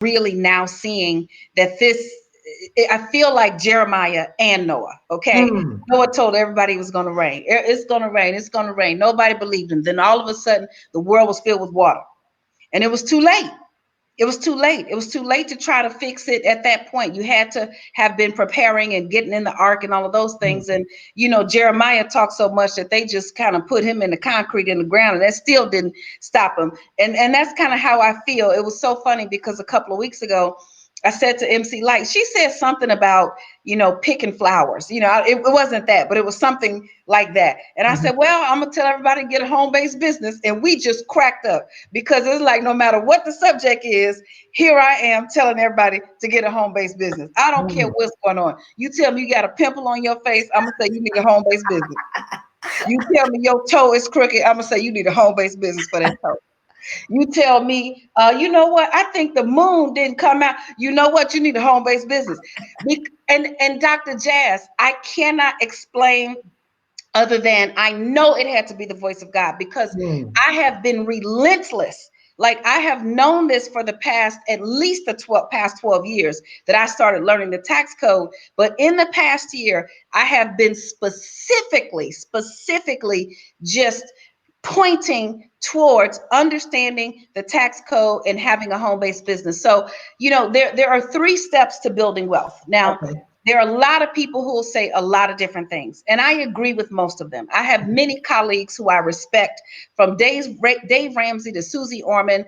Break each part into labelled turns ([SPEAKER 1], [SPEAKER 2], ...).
[SPEAKER 1] really now seeing that I feel like Jeremiah and Noah. Okay.
[SPEAKER 2] Mm.
[SPEAKER 1] Noah told everybody it was going to rain. It's going to rain. It's going to rain. Nobody believed him. Then all of a sudden, the world was filled with water. And it was too late. It was too late. It was too late to try to fix it at that point. You had to have been preparing and getting in the ark and all of those
[SPEAKER 2] Mm.
[SPEAKER 1] things. And, Jeremiah talked so much that they just kind of put him in the concrete in the ground, and that still didn't stop him. And that's kind of how I feel. It was so funny because a couple of weeks ago, I said to MC Light, she said something about, picking flowers. It wasn't that, but it was something like that. And I
[SPEAKER 2] Mhm.
[SPEAKER 1] said, well, I'm going to tell everybody to get a home-based business. And we just cracked up because it's like no matter what the subject is, here I am telling everybody to get a home-based business. I don't care
[SPEAKER 2] Mm.
[SPEAKER 1] what's going on. You tell me you got a pimple on your face, I'm going to say you need a home-based business. You tell me your toe is crooked, I'm going to say you need a home-based business for that toe. You tell me, you know what? I think the moon didn't come out. You know what? You need a home-based business. And Dr. Jazz, I cannot explain other than I know it had to be the voice of God because
[SPEAKER 2] Mm.
[SPEAKER 1] I have been relentless. Like I have known this for the past at least the past 12 years that I started learning the tax code. But in the past year, I have been specifically just pointing towards understanding the tax code and having a home-based business. So, there are three steps to building wealth. Now,
[SPEAKER 2] Okay.
[SPEAKER 1] there are a lot of people who will say a lot of different things, and I agree with most of them. I have many colleagues who I respect, from Dave Ramsey to Susie Orman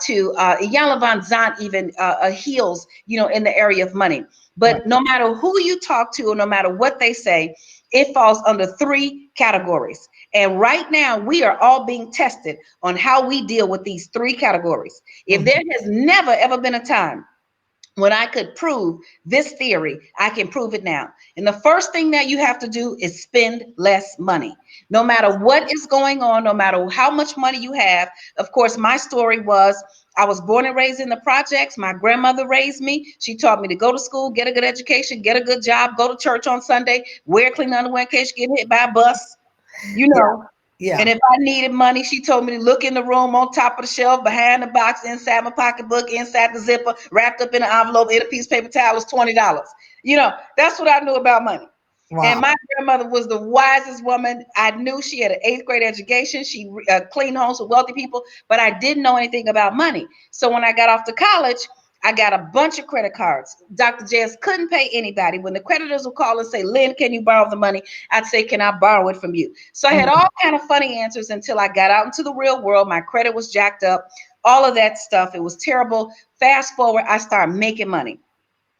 [SPEAKER 1] to Iyanla Van Zant, even heals, in the area of money.
[SPEAKER 2] Right.
[SPEAKER 1] But no matter who you talk to, or no matter what they say, it falls under three categories. And right now, we are all being tested on how we deal with these three categories. If
[SPEAKER 2] Mhm.
[SPEAKER 1] there has never, ever been a time when I could prove this theory, I can prove it now. And the first thing that you have to do is spend less money. No matter what is going on, no matter how much money you have. Of course, my story was I was born and raised in the projects. My grandmother raised me. She taught me to go to school, get a good education, get a good job, go to church on Sunday, wear clean underwear in case you get hit by a bus. You
[SPEAKER 2] Yeah.
[SPEAKER 1] know, and
[SPEAKER 2] Yeah.
[SPEAKER 1] if I needed money, she told me to look in the room on top of the shelf, behind the box, inside my pocketbook, inside the zipper, wrapped up in an envelope, in a piece of paper towel was $20. That's what I knew about money. And
[SPEAKER 2] Wow.
[SPEAKER 1] my grandmother was the wisest woman. I knew she had an eighth grade education. She cleaned homes with wealthy people, but I didn't know anything about money. So when I got off to college, I got a bunch of credit cards. Dr. Jess couldn't pay anybody. When the creditors would call and say, Lynn, can you borrow the money? I'd say, can I borrow it from you? So I had
[SPEAKER 2] Mm.
[SPEAKER 1] all kind of funny answers until I got out into the real world. My credit was jacked up, all of that stuff. It was terrible. Fast forward, I started making money.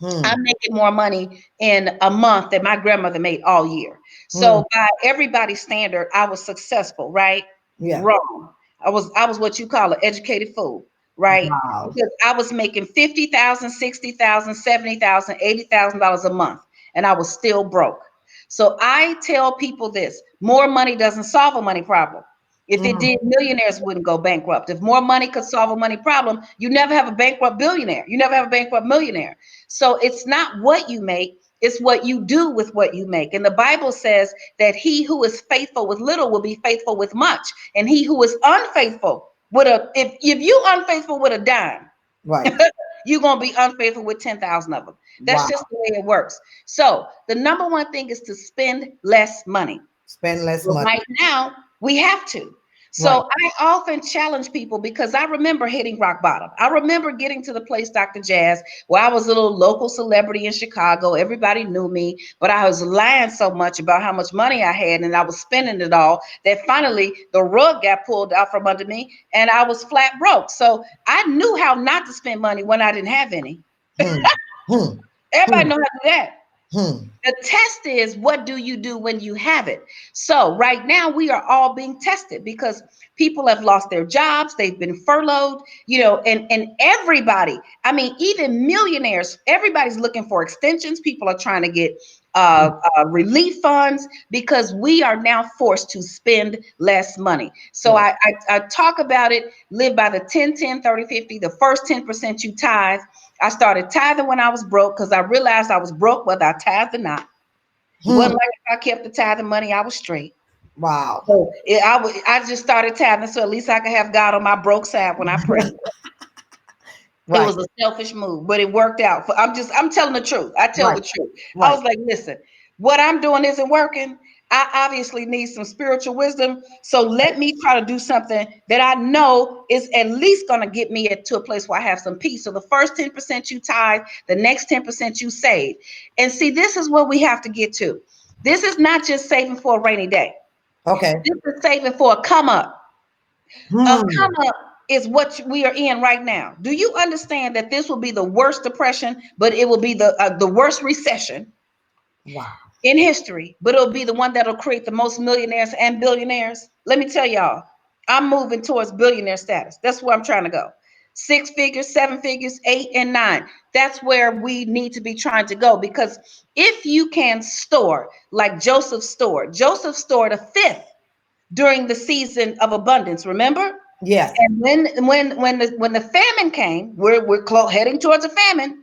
[SPEAKER 2] Mm.
[SPEAKER 1] I'm making more money in a month than my grandmother made all year.
[SPEAKER 2] Mm.
[SPEAKER 1] So by everybody's standard, I was successful, right?
[SPEAKER 2] Yeah.
[SPEAKER 1] Wrong. I was what you call an educated fool, right?
[SPEAKER 2] Wow.
[SPEAKER 1] Because I was making 50,000, 60,000, 70,000, $80,000 a month, and I was still broke. So I tell people this: more money doesn't solve a money problem. If it
[SPEAKER 2] Mm.
[SPEAKER 1] did, millionaires wouldn't go bankrupt. If more money could solve a money problem, you never have a bankrupt billionaire. You never have a bankrupt millionaire. So it's not what you make, it's what you do with what you make. And the Bible says that he who is faithful with little will be faithful with much. And he who is unfaithful with if you unfaithful with a dime,
[SPEAKER 2] Right.
[SPEAKER 1] you're gonna be unfaithful with 10,000 of them. That's
[SPEAKER 2] Wow.
[SPEAKER 1] just the way it works. So the number one thing is to spend less money.
[SPEAKER 2] Spend less
[SPEAKER 1] But
[SPEAKER 2] money.
[SPEAKER 1] right now, we have to.
[SPEAKER 2] Right.
[SPEAKER 1] So I often challenge people because I remember hitting rock bottom. I remember getting to the place, Dr. Jazz, where I was a little local celebrity in Chicago. Everybody knew me, but I was lying so much about how much money I had and I was spending it all that finally the rug got pulled out from under me and I was flat broke. So I knew how not to spend money when I didn't have any.
[SPEAKER 2] Hmm. Hmm.
[SPEAKER 1] Everybody
[SPEAKER 2] Hmm.
[SPEAKER 1] know how to do that.
[SPEAKER 2] Hmm.
[SPEAKER 1] The test is, what do you do when you have it? So right now we are all being tested because people have lost their jobs, they've been furloughed, and everybody, I mean, even millionaires, everybody's looking for extensions. People are trying to get relief funds because we are now forced to spend less money. So
[SPEAKER 2] Right.
[SPEAKER 1] I talk about it, live by the 10, 10, 30, 50. The first 10% you tithe. I started tithing when I was broke because I realized I was broke whether I tithed or not. It
[SPEAKER 2] Hmm.
[SPEAKER 1] wasn't like if I kept the tithing money, I was straight.
[SPEAKER 2] Wow.
[SPEAKER 1] So I just started tithing so at least I could have God on my broke side when I pray. It
[SPEAKER 2] Right.
[SPEAKER 1] was a selfish move, but it worked out. I'm telling the truth. I tell
[SPEAKER 2] Right.
[SPEAKER 1] the truth. I
[SPEAKER 2] Right.
[SPEAKER 1] was like, listen, what I'm doing isn't working. I obviously need some spiritual wisdom. So let me try to do something that I know is at least going to get me to a place where I have some peace. So the first 10% you tithe, the next 10% you save. And see, this is what we have to get to. This is not just saving for a rainy day.
[SPEAKER 2] Okay.
[SPEAKER 1] This is saving for a come up. A
[SPEAKER 2] Hmm.
[SPEAKER 1] come up is what we are in right now. Do you understand that this will be the worst depression, but it will be the worst recession
[SPEAKER 2] Wow.
[SPEAKER 1] in history, but it'll be the one that'll create the most millionaires and billionaires? Let me tell y'all, I'm moving towards billionaire status. That's where I'm trying to go. Six figures, seven figures, 8 and 9. That's where we need to be trying to go, because if you can store like Joseph stored a fifth during the season of abundance. Remember?
[SPEAKER 2] Yes.
[SPEAKER 1] And when the famine came, we're heading towards a famine.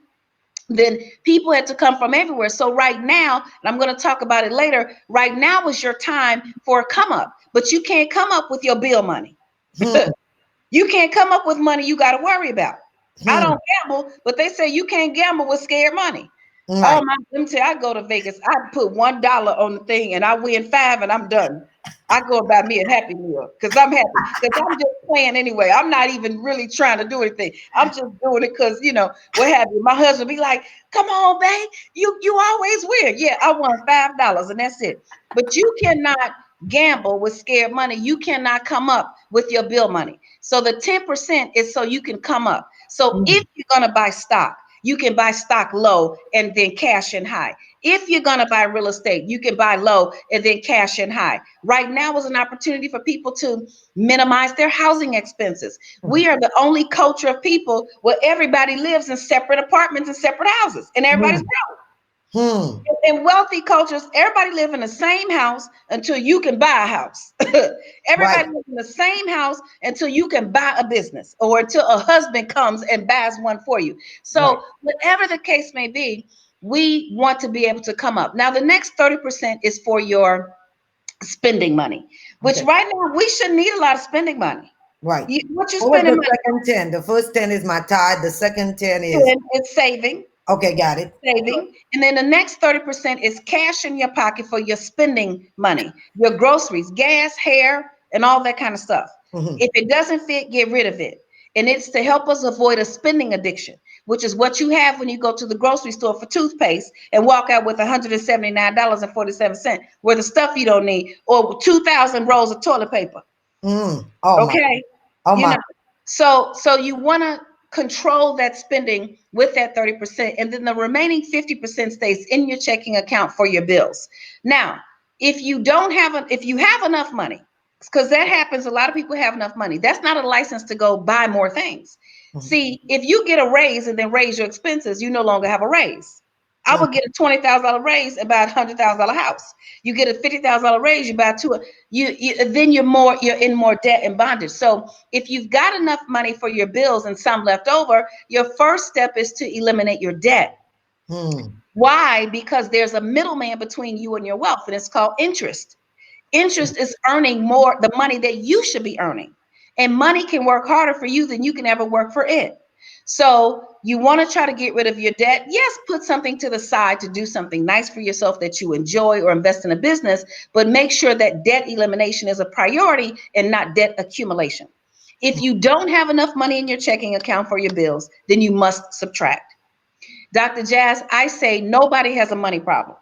[SPEAKER 1] Then people had to come from everywhere. So right now, and I'm going to talk about it later. Right now is your time for a come up, but you can't come up with your bill money.
[SPEAKER 2] Hmm.
[SPEAKER 1] You can't come up with money you got to worry about. I
[SPEAKER 2] Hmm.
[SPEAKER 1] don't gamble, but they say you can't gamble with scared money. Oh
[SPEAKER 2] Right.
[SPEAKER 1] my, let me tell you, I go to Vegas, I put $1 on the thing and I win five and I'm done. I go and buy me a happy meal because I'm happy. Because I'm just playing anyway. I'm not even really trying to do anything. I'm just doing it because, what have you. My husband be like, come on, babe. You always win. Yeah, I won $5 and that's it. But you cannot gamble with scared money. You cannot come up with your bill money. So the 10% is so you can come up. So
[SPEAKER 2] Hmm.
[SPEAKER 1] if you're going to buy stock, you can buy stock low and then cash in high. If you're going to buy real estate, you can buy low and then cash in high. Right now is an opportunity for people to minimize their housing expenses. We are the only culture of people where everybody lives in separate apartments and separate houses, and everybody's
[SPEAKER 2] Hmm.
[SPEAKER 1] broke.
[SPEAKER 2] Hmm.
[SPEAKER 1] In wealthy cultures, everybody live in the same house until you can buy a house.
[SPEAKER 2] Right.
[SPEAKER 1] Everybody lives in the same house until you can buy a business or until a husband comes and buys one for you.
[SPEAKER 2] Right.
[SPEAKER 1] So whatever the case may be, we want to be able to come up. Now, the next 30% is for your spending money, which
[SPEAKER 2] Okay.
[SPEAKER 1] right now we shouldn't need a lot of spending money.
[SPEAKER 2] Right.
[SPEAKER 1] What you
[SPEAKER 2] What was
[SPEAKER 1] spending
[SPEAKER 2] the
[SPEAKER 1] money
[SPEAKER 2] second 10? The first 10 is my tithe. The second 10 is
[SPEAKER 1] on is saving.
[SPEAKER 2] okay, got it.
[SPEAKER 1] Saving. And then the next 30% is cash in your pocket for your spending money, your groceries, gas, hair, and all that kind of stuff.
[SPEAKER 2] Hmm.
[SPEAKER 1] If it doesn't fit, get rid of it. And it's to help us avoid a spending addiction, which is what you have when you go to the grocery store for toothpaste and walk out with $179.47 worth of stuff you don't need, or 2,000 rolls of toilet paper.
[SPEAKER 2] Mm. Oh my.
[SPEAKER 1] Okay.
[SPEAKER 2] Oh
[SPEAKER 1] You
[SPEAKER 2] my.
[SPEAKER 1] know, so you want to control that spending with that 30%, and then the remaining 50% stays in your checking account for your bills. Now, if you have enough money, because that happens, a lot of people have enough money. That's not a license to go buy more things.
[SPEAKER 2] Mhm.
[SPEAKER 1] See, if you get a raise and then raise your expenses, you no longer have a raise. I
[SPEAKER 2] Mhm.
[SPEAKER 1] would get a $20,000 raise and buy $100,000 house. You get a $50,000 raise, you buy two. Then you're in more debt and bondage. So if you've got enough money for your bills and some left over, your first step is to eliminate your debt.
[SPEAKER 2] Hmm.
[SPEAKER 1] Why? Because there's a middleman between you and your wealth, and it's called interest. Interest is earning more the money that you should be earning. And money can work harder for you than you can ever work for it. So you want to try to get rid of your debt. Yes, put something to the side to do something nice for yourself that you enjoy or invest in a business, but make sure that debt elimination is a priority and not debt accumulation. If you don't have enough money in your checking account for your bills, then you must subtract. Dr. Jazz, I say nobody has a money problem.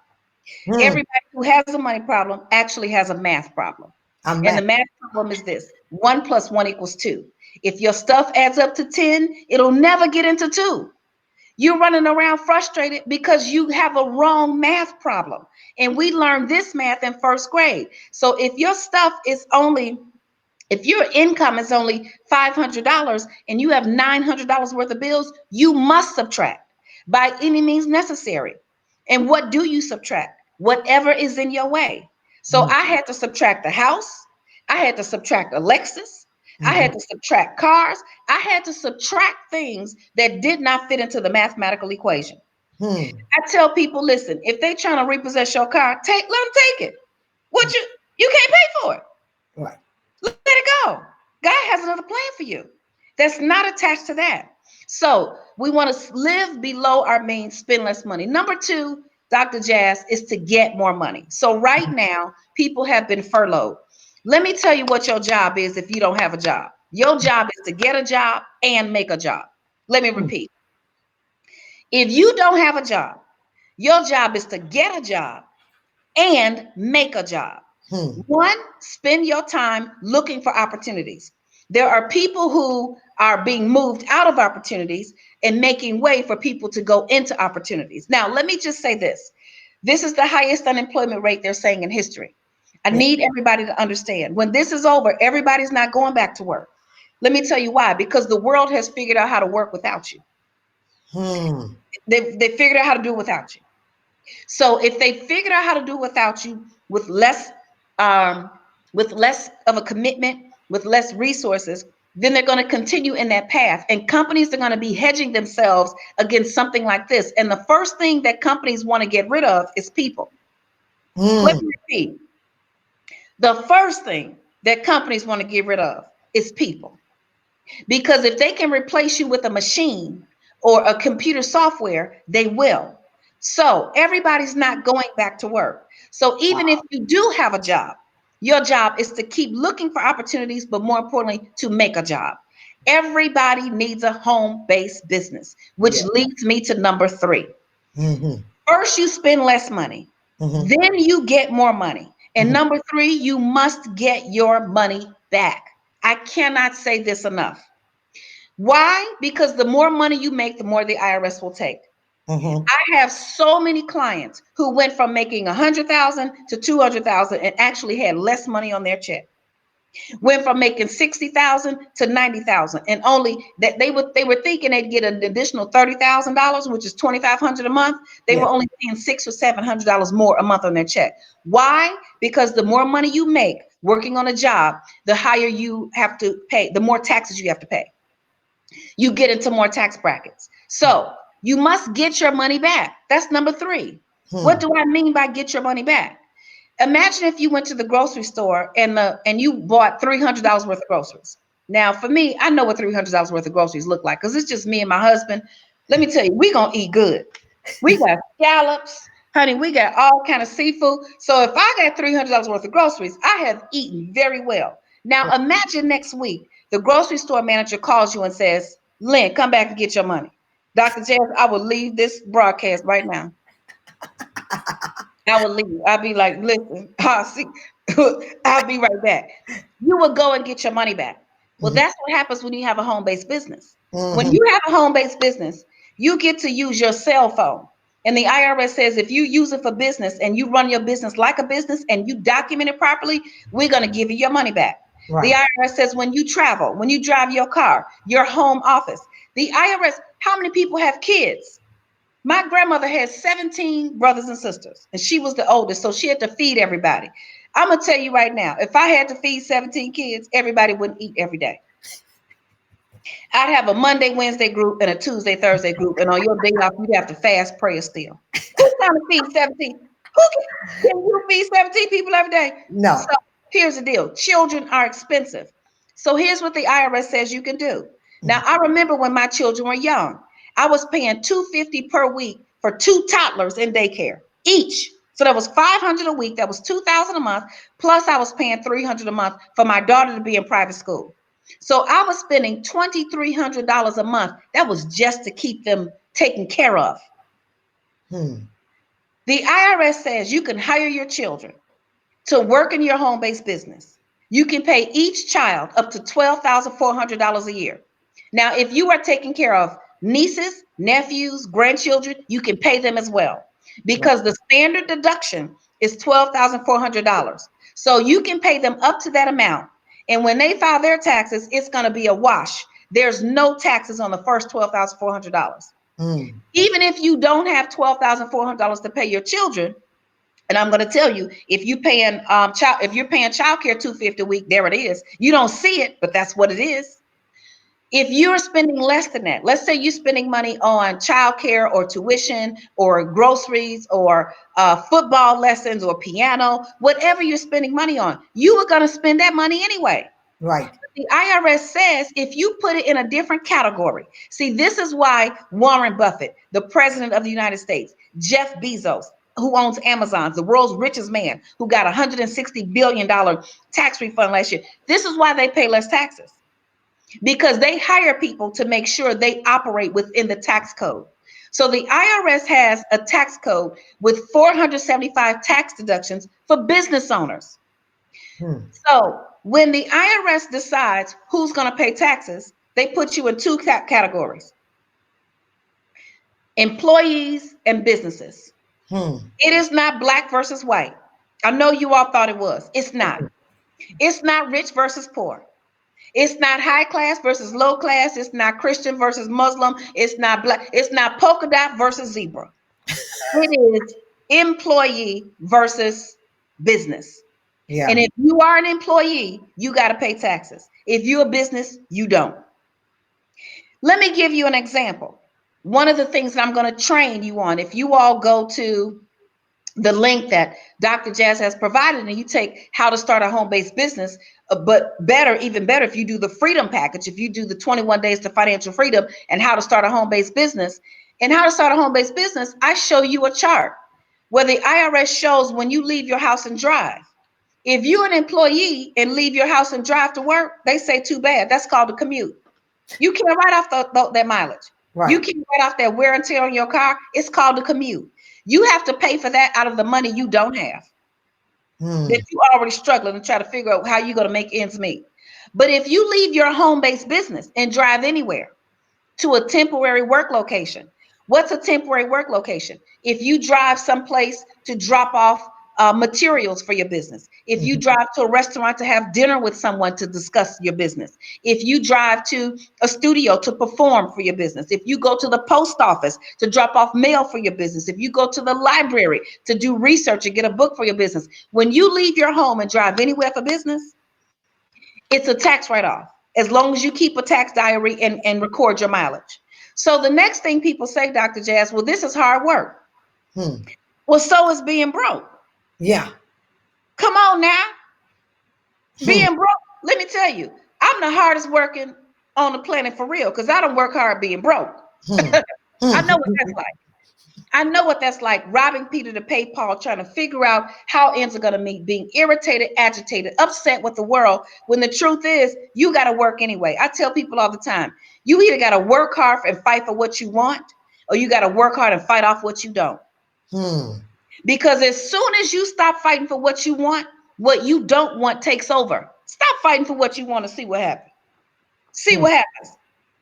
[SPEAKER 2] Hmm.
[SPEAKER 1] Everybody who has a money problem actually has a math problem.
[SPEAKER 2] I'm
[SPEAKER 1] And the
[SPEAKER 2] back.
[SPEAKER 1] math problem is this: 1 + 1 = 2. If your stuff adds up to 10, it'll never get into 2. You're running around frustrated because you have a wrong math problem. And we learned this math in first grade. So if your income is only $500 and you have $900 worth of bills, you must subtract by any means necessary. And what do you subtract? Whatever is in your way. So
[SPEAKER 2] Hmm.
[SPEAKER 1] I had to subtract the house. I had to subtract a Lexus. I
[SPEAKER 2] Hmm.
[SPEAKER 1] had to subtract cars. I had to subtract things that did not fit into the mathematical equation.
[SPEAKER 2] Hmm.
[SPEAKER 1] I tell people, listen, if they trying to repossess your car, let them take it. What you can't pay for it.
[SPEAKER 2] Right.
[SPEAKER 1] Let it go. God has another plan for you that's not attached to that. So we want to live below our means, spend less money. Number two, Dr. Jazz, is to get more money. So right now, people have been furloughed. Let me tell you what your job is if you don't have a job. Your job is to get a job and make a job. Let me
[SPEAKER 2] Mm.
[SPEAKER 1] repeat. If you don't have a job, your job is to get a job and make a job.
[SPEAKER 2] Hmm.
[SPEAKER 1] One, spend your time looking for opportunities. There are people who are being moved out of opportunities and making way for people to go into opportunities. Now, let me just say this. This is the highest unemployment rate they're saying in history. I
[SPEAKER 2] Yeah.
[SPEAKER 1] need everybody to understand when this is over, everybody's not going back to work. Let me tell you why, because the world has figured out how to work without you.
[SPEAKER 2] Hmm.
[SPEAKER 1] They figured out how to do it without you. So if they figured out how to do it without you um, with less of a commitment, with less resources, then they're going to continue in that path. And companies are going to be hedging themselves against something like this. And the first thing that companies want to get rid of is people. Let
[SPEAKER 2] Hmm.
[SPEAKER 1] me repeat. The first thing that companies want to get rid of is people. Because if they can replace you with a machine or a computer software, they will. So everybody's not going back to work. So even if
[SPEAKER 2] Wow.
[SPEAKER 1] you do have a job, your job is to keep looking for opportunities, but more importantly, to make a job. Everybody needs a home based business, which
[SPEAKER 2] Yeah.
[SPEAKER 1] leads me to number three.
[SPEAKER 2] Mm-hmm.
[SPEAKER 1] First, you spend less money,
[SPEAKER 2] Mm-hmm.
[SPEAKER 1] then you get more money. And
[SPEAKER 2] Mm-hmm.
[SPEAKER 1] number three, you must get your money back. I cannot say this enough. Why? Because the more money you make, the more the IRS will take.
[SPEAKER 2] Mm-hmm.
[SPEAKER 1] I have so many clients who went from making 100,000 to 200,000 and actually had less money on their check. Went from making 60,000 to 90,000 and only that they were thinking they'd get an additional $30,000, which is 2,500 a month. They
[SPEAKER 2] Yeah.
[SPEAKER 1] were only paying $600 or $700 more a month on their check. Why? Because the more money you make working on a job, the higher you have to pay, the more taxes you have to pay. You get into more tax brackets. So you must get your money back. That's number three. What
[SPEAKER 2] Hmm.
[SPEAKER 1] do I mean by get your money back? Imagine if you went to the grocery store and you bought $300 worth of groceries. Now, for me, I know what $300 worth of groceries look like because it's just me and my husband. Let me tell you, we gonna eat good. We got scallops, honey. We got all kind of seafood. So if I got $300 worth of groceries, I have eaten very well. Now, imagine next week the grocery store manager calls you and says, "Lynn, come back and get your money." Dr. Jazz, I will leave this broadcast right now. I would leave. I'll be like, listen, I'll see. I'll be right back. You will go and get your money back. Well,
[SPEAKER 2] Mm-hmm.
[SPEAKER 1] that's what happens when you have a home-based business. When
[SPEAKER 2] Mm-hmm.
[SPEAKER 1] you have a home-based business, you get to use your cell phone. And the IRS says if you use it for business and you run your business like a business and you document it properly, we're going to give you your money back. The
[SPEAKER 2] Right.
[SPEAKER 1] IRS says when you travel, when you drive your car, your home office, the IRS, how many people have kids? My grandmother had 17 brothers and sisters, and she was the oldest, so she had to feed everybody. I'm gonna tell you right now, if I had to feed 17 kids, everybody wouldn't eat every day. I'd have a Monday, Wednesday group and a Tuesday, Thursday group, and on your day off, you'd have to fast, pray, or still. Who's trying to feed 17? Can you feed 17 people every day? So
[SPEAKER 2] No.
[SPEAKER 1] here's the deal: children are expensive. So here's what the IRS says you can do. Now,
[SPEAKER 2] Mm-hmm.
[SPEAKER 1] I remember when my children were young, I was paying $250 per week for two toddlers in daycare each. So that was $500 a week. That was $2,000 a month. Plus, I was paying $300 a month for my daughter to be in private school. So I was spending $2,300 a month. That was just to keep them taken care of.
[SPEAKER 2] Hmm.
[SPEAKER 1] The IRS says you can hire your children to work in your home-based business. You can pay each child up to $12,400 a year. Now, if you are taking care of nieces, nephews, grandchildren, you can pay them as well
[SPEAKER 2] Right.
[SPEAKER 1] because the standard deduction is $12,400. So you can pay them up to that amount. And when they file their taxes, it's going to be a wash. There's no taxes on the first $12,400.
[SPEAKER 2] Hmm.
[SPEAKER 1] Even if you don't have $12,400 to pay your children, and I'm going to tell you, if you're paying child care $250 a week, there it is. You don't see it, but that's what it is. If you're spending less than that, let's say you're spending money on child care or tuition or groceries or football lessons or piano, whatever you're spending money on, you were going to spend that money anyway.
[SPEAKER 2] Right.
[SPEAKER 1] the IRS says if you put it in a different category, see, this is why Warren Buffett, the president of the United States, Jeff Bezos, who owns Amazon, the world's richest man, who got $160 billion tax refund last year, this is why they pay less taxes. Because they hire people to make sure they operate within the tax code. So the IRS has a tax code with 475 tax deductions for business owners. So when the IRS decides who's going to pay taxes, they put you in two categories: employees and businesses. It is not black versus white. I know you all thought it was. It's not. It's not rich versus poor. It's not high class versus low class. It's not Christian versus Muslim. It's not black. It's not polka dot versus zebra. It is employee versus business.
[SPEAKER 2] Yeah.
[SPEAKER 1] And if you are an employee, you got to pay taxes. If you're a business, you don't. Let me give you an example. One of the things that I'm going to train you on, if you all go to the link that Dr. Jazz has provided and you take how to start a home-based business, but better, even better, if you do the freedom package, if you do the 21 days to financial freedom and how to start a home-based business, and how to start a home-based business, I show you a chart where the IRS shows when you leave your house and drive. If you're an employee and leave your house and drive to work, they say too bad. That's called a commute. You can't write off that mileage. Right. You can't write off that wear and tear on your car. It's called a commute. You have to pay for that out of the money you don't have. That you already struggling to try to figure out how you're going to make ends meet. But if you leave your home-based business and drive anywhere to a temporary work location, what's a temporary work location? If you drive someplace to drop off materials for your business, if you drive to a restaurant to have dinner with someone to discuss your business, if you drive to a studio to perform for your business, if you go to the post office to drop off mail for your business, if you go to the library to do research and get a book for your business, when you leave your home and drive anywhere for business, it's a tax write-off, as long as you keep a tax diary and record your mileage. So the next thing people say, Dr. Jazz, well, this is hard work. Well, so is being broke.
[SPEAKER 2] Yeah.
[SPEAKER 1] Come on now. Being broke, let me tell you, I'm the hardest working on the planet for real, because I don't work hard being broke. I know what that's like. I know what that's like, robbing Peter to pay Paul, trying to figure out how ends are going to meet, being irritated, agitated, upset with the world, when the truth is you got to work anyway. I tell people all the time, you either got to work hard and fight for what you want, or you got to work hard and fight off what you don't. Because as soon as you stop fighting for what you don't want takes over. Stop fighting for what you want to see what happens. See what happens.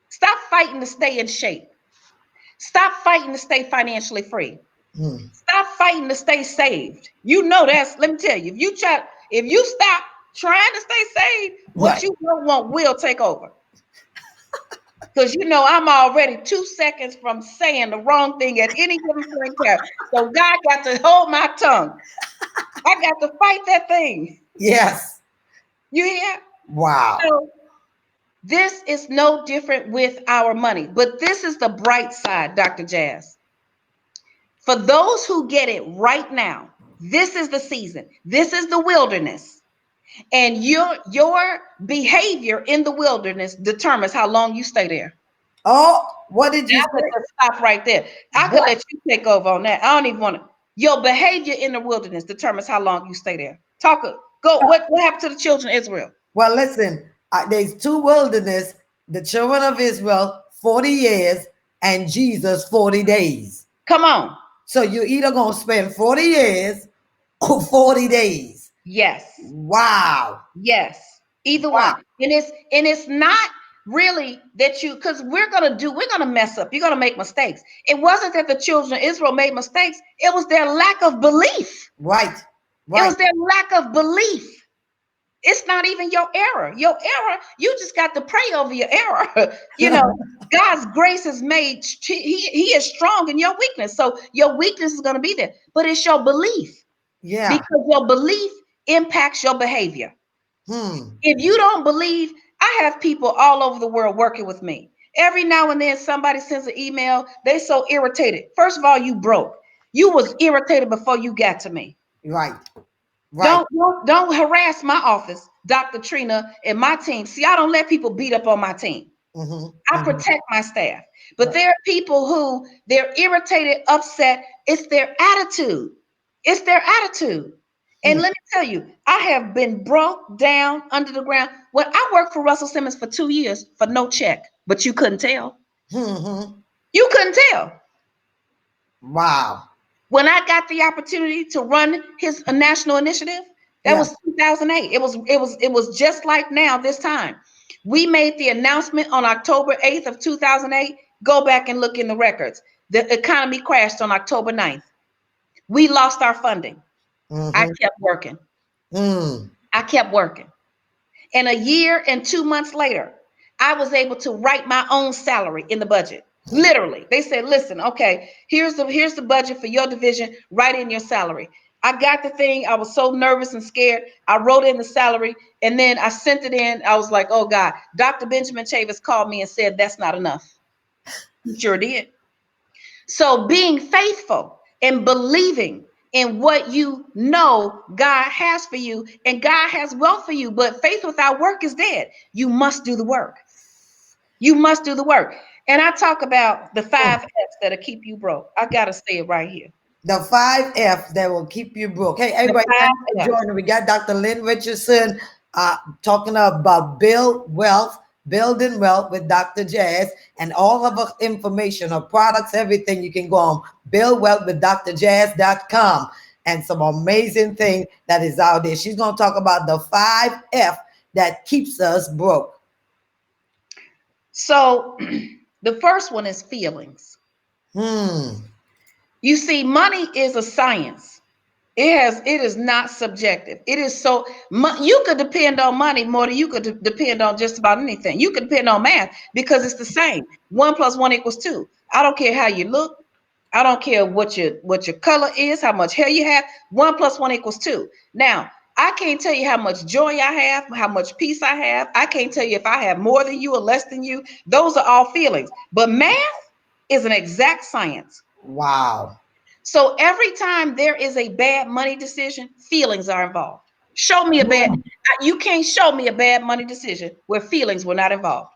[SPEAKER 1] Stop fighting to stay in shape. Stop fighting to stay financially free. Stop fighting to stay saved. You know that's, let me tell you, if you stop trying to stay saved, what you don't want will take over. Because you know I'm already 2 seconds from saying the wrong thing at any given point in time. So God got to hold my tongue. I got to fight that thing.
[SPEAKER 2] Yes.
[SPEAKER 1] You hear?
[SPEAKER 2] Wow.
[SPEAKER 1] So this is no different with our money. But this is the bright side, Dr. Jazz. For those who get it right now, this is the season. This is the wilderness. And your behavior in the wilderness determines how long you stay there.
[SPEAKER 2] Oh, what did you say?
[SPEAKER 1] Stop right there. I could let you take over on that. I don't even want to. Your behavior in the wilderness determines how long you stay there. What happened to the children of Israel?
[SPEAKER 2] Well, listen, there's two wilderness, the children of Israel, 40 years, and Jesus, 40 days.
[SPEAKER 1] Come on.
[SPEAKER 2] So you're either going to spend 40 years or 40 days.
[SPEAKER 1] Yes.
[SPEAKER 2] Wow.
[SPEAKER 1] Yes. Either one. And it's not really that because we're gonna mess up. You're gonna make mistakes. It wasn't that the children of Israel made mistakes, it was their lack of belief.
[SPEAKER 2] Right.
[SPEAKER 1] It was their lack of belief. It's not even your error. Your error, you just got to pray over your error. You know, God's grace is made, he is strong in your weakness. So your weakness is going to be there, but it's your belief. Yeah. Because your belief impacts your behavior. If you don't believe, I have people all over the world working with me. Every now and then somebody sends an email. They so irritated. First of all, you broke. You was irritated before you got to me.
[SPEAKER 2] Right.
[SPEAKER 1] Don't harass my office Dr. Trina and my team. See, I don't let people beat up on my team. I protect my staff. But there are people who they're irritated, upset. It's their attitude. It's their attitude. And let me tell you, I have been broke down under the ground. When I worked for Russell Simmons for 2 years for no check, but you couldn't tell. You couldn't tell.
[SPEAKER 2] Wow.
[SPEAKER 1] When I got the opportunity to run his national initiative, that was 2008. It was just like now this time. We made the announcement on October 8th of 2008. Go back and look in the records. The economy crashed on October 9th. We lost our funding. I kept working. I kept working. And a year and 2 months later, I was able to write my own salary in the budget. Literally, they said, listen, okay, here's the budget for your division, write in your salary. I got the thing. I was so nervous and scared. I wrote in the salary and then I sent it in. I was like, oh God, Dr. Benjamin Chavis called me and said, that's not enough. He sure did. So being faithful and believing in what you know God has for you, and God has wealth for you, but faith without work is dead. You must do the work. You must do the work. And I talk about the 5 F's that'll keep you broke. I gotta say it right here.
[SPEAKER 2] The 5 F's that will keep you broke. Hey, everybody, joining. We got Dr. Lynn Richardson talking about building wealth with Dr. Jazz, and all of her information, her products, everything. You can go on buildwealthwithdrjazz.com, and some amazing thing that is out there. She's going to talk about the 5 F that keeps us broke.
[SPEAKER 1] So the first one is feelings. You see, money is a science. It is not subjective. It is so you could depend on money more than you could depend on just about anything. You could depend on math because it's the same. 1 + 1 = 2. I don't care how you look. I don't care what your color is, how much hair you have. 1 + 1 = 2. Now, I can't tell you how much joy I have, how much peace I have. I can't tell you if I have more than you or less than you. Those are all feelings. But math is an exact science.
[SPEAKER 2] Wow.
[SPEAKER 1] So every time there is a bad money decision, feelings are involved. Show me a bad, you can't show me a bad money decision where feelings were not involved.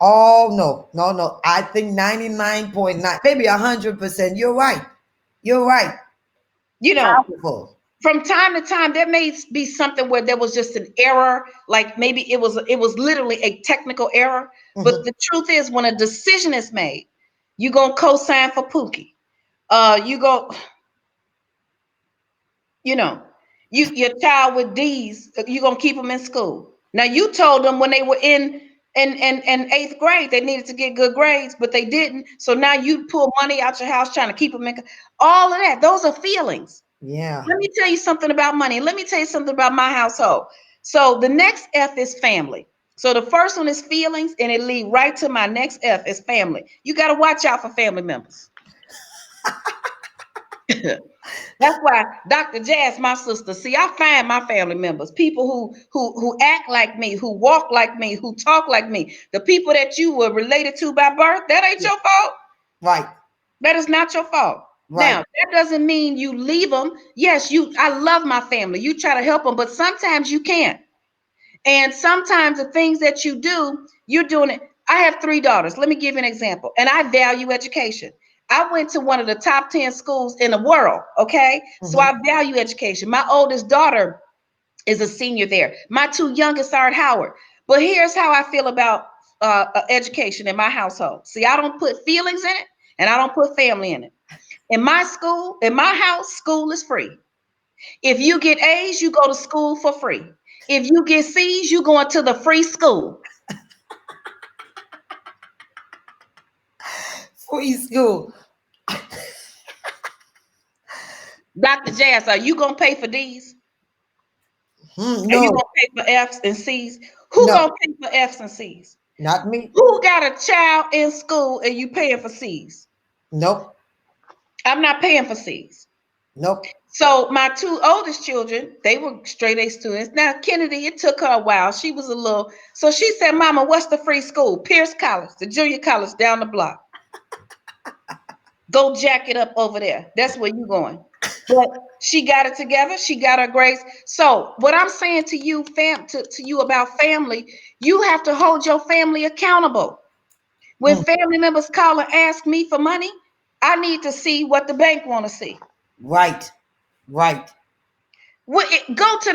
[SPEAKER 2] Oh, no. I think 99.9, maybe 100%. You're right.
[SPEAKER 1] You know,
[SPEAKER 2] powerful.
[SPEAKER 1] From time to time, there may be something where there was just an error, like maybe it was literally a technical error. But the truth is, when a decision is made, you're gonna co-sign for Pookie. Your child with D's, you're gonna keep them in school. Now you told them when they were in 8th grade they needed to get good grades, but they didn't. So now you pull money out your house trying to keep them in. All of that, those are feelings.
[SPEAKER 2] Yeah.
[SPEAKER 1] Let me tell you something about money. Let me tell you something about my household. So the next F is family. So the first one is feelings, and it leads right to my next F is family. You got to watch out for family members. That's why Dr. Jazz, my sister, see, I find my family members, people who act like me, who walk like me, who talk like me. The people that you were related to by birth, that ain't your fault.
[SPEAKER 2] Right.
[SPEAKER 1] That is not your fault. Right. Now, that doesn't mean you leave them. Yes, I love my family. You try to help them, but sometimes you can't. And sometimes the things that you do, you're doing it. I have 3 daughters. Let me give you an example. And I value education. I went to one of the top 10 schools in the world, okay? So I value education. My oldest daughter is a senior there. My 2 youngest are at Howard. But here's how I feel about education in my household. See, I don't put feelings in it, and I don't put family in it. In my house, school is free. If you get A's, you go to school for free. If you get C's, you go into the free school.
[SPEAKER 2] Free school.
[SPEAKER 1] Dr. Jazz, are you going to pay for D's?
[SPEAKER 2] No.
[SPEAKER 1] Are you going to pay for F's and C's? Who going to pay for F's and C's?
[SPEAKER 2] Not me.
[SPEAKER 1] Who got a child in school and you paying for C's?
[SPEAKER 2] Nope.
[SPEAKER 1] I'm not paying for C's.
[SPEAKER 2] Nope.
[SPEAKER 1] So my 2 oldest children, they were straight A students. Now, Kennedy, it took her a while. She was a little, so she said, Mama, what's the free school? Pierce College, the junior college down the block. Go jack it up over there. That's where you going. But she got it together. She got her grades. So what I'm saying to you, to you about family, you have to hold your family accountable. When family members call and ask me for money, I need to see what the bank want to see.
[SPEAKER 2] Right. Right.
[SPEAKER 1] Go to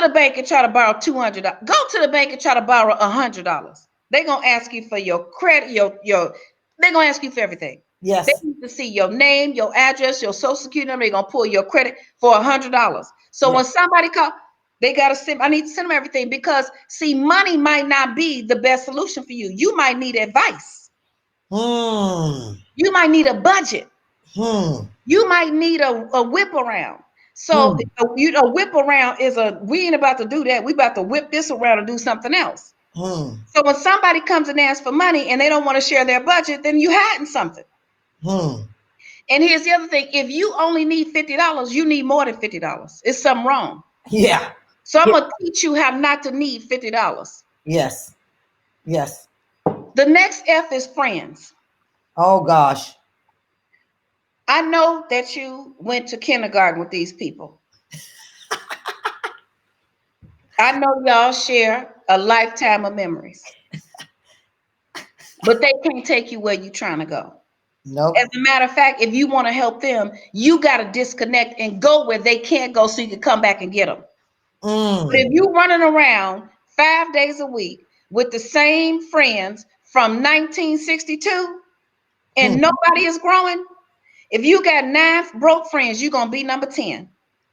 [SPEAKER 1] the bank and try to borrow $200. Go to the bank and try to borrow $100. They're gonna ask you for your credit, your. They're gonna ask you for everything. They
[SPEAKER 2] Yes.
[SPEAKER 1] need to see your name, your address, your social security number. They're gonna pull your credit for $100. So
[SPEAKER 2] Yes.
[SPEAKER 1] when somebody call, they gotta send. I need to send them everything because see, money might not be the best solution for you. You might need advice. You might need a budget. You might need a whip around. So whip around is we ain't about to do that. We about to whip this around and do something else. So when somebody comes and asks for money and they don't want to share their budget, then you hiding something. And here's the other thing: if you only need $50, you need more than $50. It's something wrong.
[SPEAKER 2] Yeah.
[SPEAKER 1] So I'm gonna teach you how not to need $50.
[SPEAKER 2] Yes. Yes.
[SPEAKER 1] The next F is friends.
[SPEAKER 2] Oh gosh.
[SPEAKER 1] I know that you went to kindergarten with these people. I know y'all share a lifetime of memories, but they can't take you where you're trying to go.
[SPEAKER 2] Nope.
[SPEAKER 1] As a matter of fact, if you want to help them, you got to disconnect and go where they can't go so you can come back and get them. But if you running around 5 days a week with the same friends from 1962 and nobody is growing, if you got 9 broke friends, you're going to be number 10.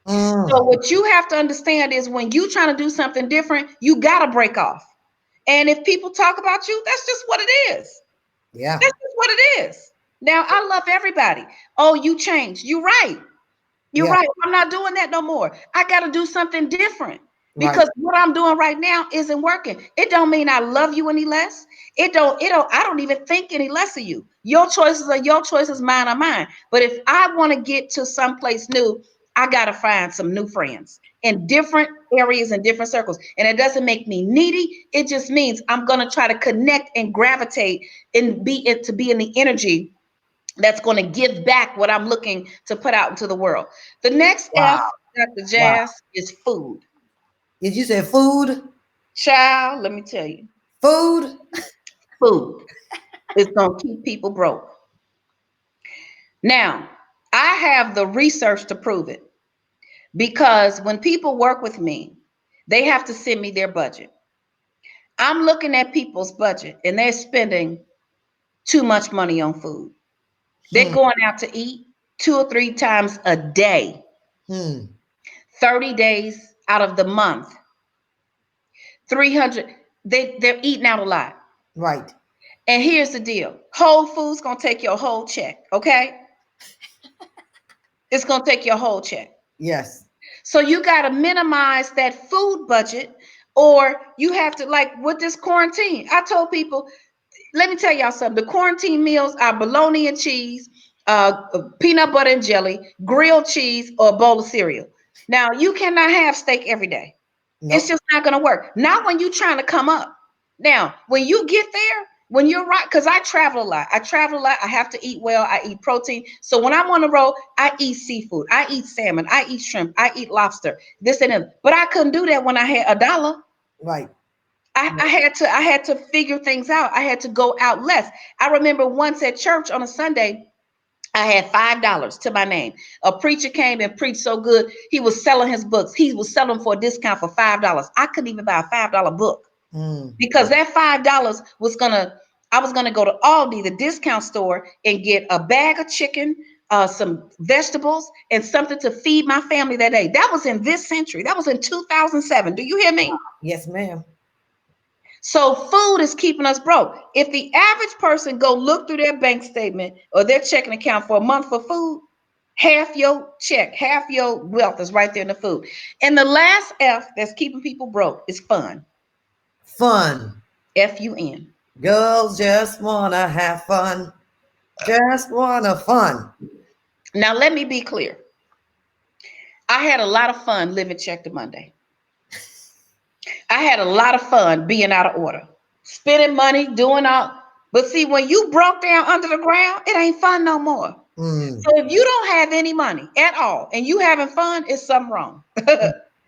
[SPEAKER 1] So what you have to understand is when you trying to do something different, you got to break off. And if people talk about you, that's just what it is.
[SPEAKER 2] Yeah.
[SPEAKER 1] That's just what it is. Now, I love everybody. Oh, you changed. You're right. You're right. I'm not doing that no more. I got to do something different because what I'm doing right now isn't working. It don't mean I love you any less. I don't even think any less of you. Your choices are your choices, mine are mine. But if I want to get to someplace new, I got to find some new friends in different areas and different circles. And it doesn't make me needy. It just means I'm going to try to connect and gravitate and be in the energy that's going to give back what I'm looking to put out into the world. The next F, Dr. Jazz, is food.
[SPEAKER 2] Did you say food?
[SPEAKER 1] Child, let me tell you.
[SPEAKER 2] Food?
[SPEAKER 1] Food is going to keep people broke. Now, I have the research to prove it because when people work with me, they have to send me their budget. I'm looking at people's budget and they're spending too much money on food. They're going out to eat 2 or 3 times a day. 30 days out of the month. 300. They're eating out a lot.
[SPEAKER 2] Right.
[SPEAKER 1] And here's the deal. Whole Foods going to take your whole check, okay? It's going to take your whole check.
[SPEAKER 2] Yes.
[SPEAKER 1] So you got to minimize that food budget or you have to, like with this quarantine, I told people, let me tell y'all something. The quarantine meals are bologna and cheese, peanut butter and jelly, grilled cheese, or a bowl of cereal. Now, you cannot have steak every day. Nope. It's just not going to work. Not when you're trying to come up. Now, when you get there, when you're right, because I travel a lot. I have to eat well. I eat protein. So when I'm on the road, I eat seafood. I eat salmon. I eat shrimp. I eat lobster. This and that. But I couldn't do that when I had $1.
[SPEAKER 2] Right.
[SPEAKER 1] I had to figure things out. I had to go out less. I remember once at church on a Sunday, I had $5 to my name. A preacher came and preached so good. He was selling his books. He was selling for a discount for $5. I couldn't even buy a $5 book because that $5 I was gonna go to Aldi, the discount store, and get a bag of chicken, some vegetables, and something to feed my family that day. That was in this century. That was in 2007. Do you hear me?
[SPEAKER 2] Yes, ma'am.
[SPEAKER 1] So food is keeping us broke. If the average person go look through their bank statement or their checking account for a month for food, half your check, half your wealth is right there in the food. And the last F that's keeping people broke is fun.
[SPEAKER 2] Fun.
[SPEAKER 1] F-U-N.
[SPEAKER 2] Girls just wanna have fun. Just wanna fun.
[SPEAKER 1] Now let me be clear. I had a lot of fun living check to Monday. I had a lot of fun being out of order, spending money, doing all. But see, when you broke down under the ground, it ain't fun no more.
[SPEAKER 2] Mm.
[SPEAKER 1] So if you don't have any money at all and you having fun, it's something wrong.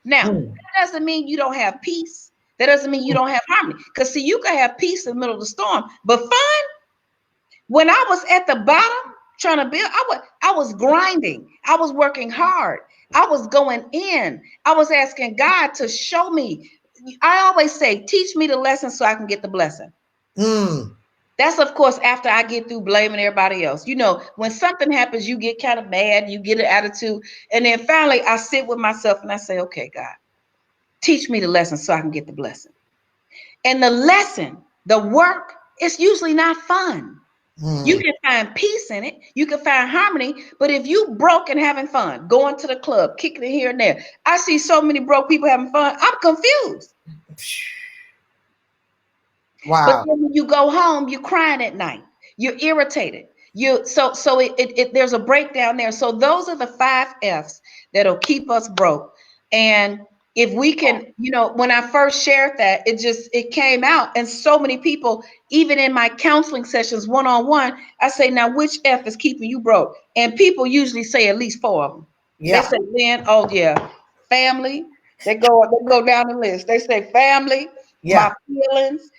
[SPEAKER 1] Now,
[SPEAKER 2] Mm.
[SPEAKER 1] that doesn't mean you don't have peace. That doesn't mean you don't have harmony. Because see, you can have peace in the middle of the storm, but fun, when I was at the bottom trying to build, I was grinding. I was working hard. I was going in. I was asking God to show me. I always say, teach me the lesson so I can get the blessing.
[SPEAKER 2] Mm.
[SPEAKER 1] That's of course after I get through blaming everybody else. You know, when something happens, you get kind of mad, you get an attitude, and then finally I sit with myself and I say, okay, God, teach me the lesson so I can get the blessing. And the lesson, the work, it's usually not fun. You
[SPEAKER 2] Mm.
[SPEAKER 1] can find peace in it, you can find harmony, but if you broke and having fun, going to the club, kicking it here and there, I see so many broke people having fun, I'm confused. But
[SPEAKER 2] Wow.
[SPEAKER 1] then when you go home, you're crying at night. You're irritated. There's a breakdown there. So those are the 5 F's that'll keep us broke. And if we can, when I first shared that, it came out, and so many people, even in my counseling sessions, one-on-one, I say, now which F is keeping you broke? And people usually say at least 4 of them. They
[SPEAKER 2] Yeah.
[SPEAKER 1] say, Lynn, oh yeah, family. They go down the list. They say family,
[SPEAKER 2] Yeah.
[SPEAKER 1] my feelings,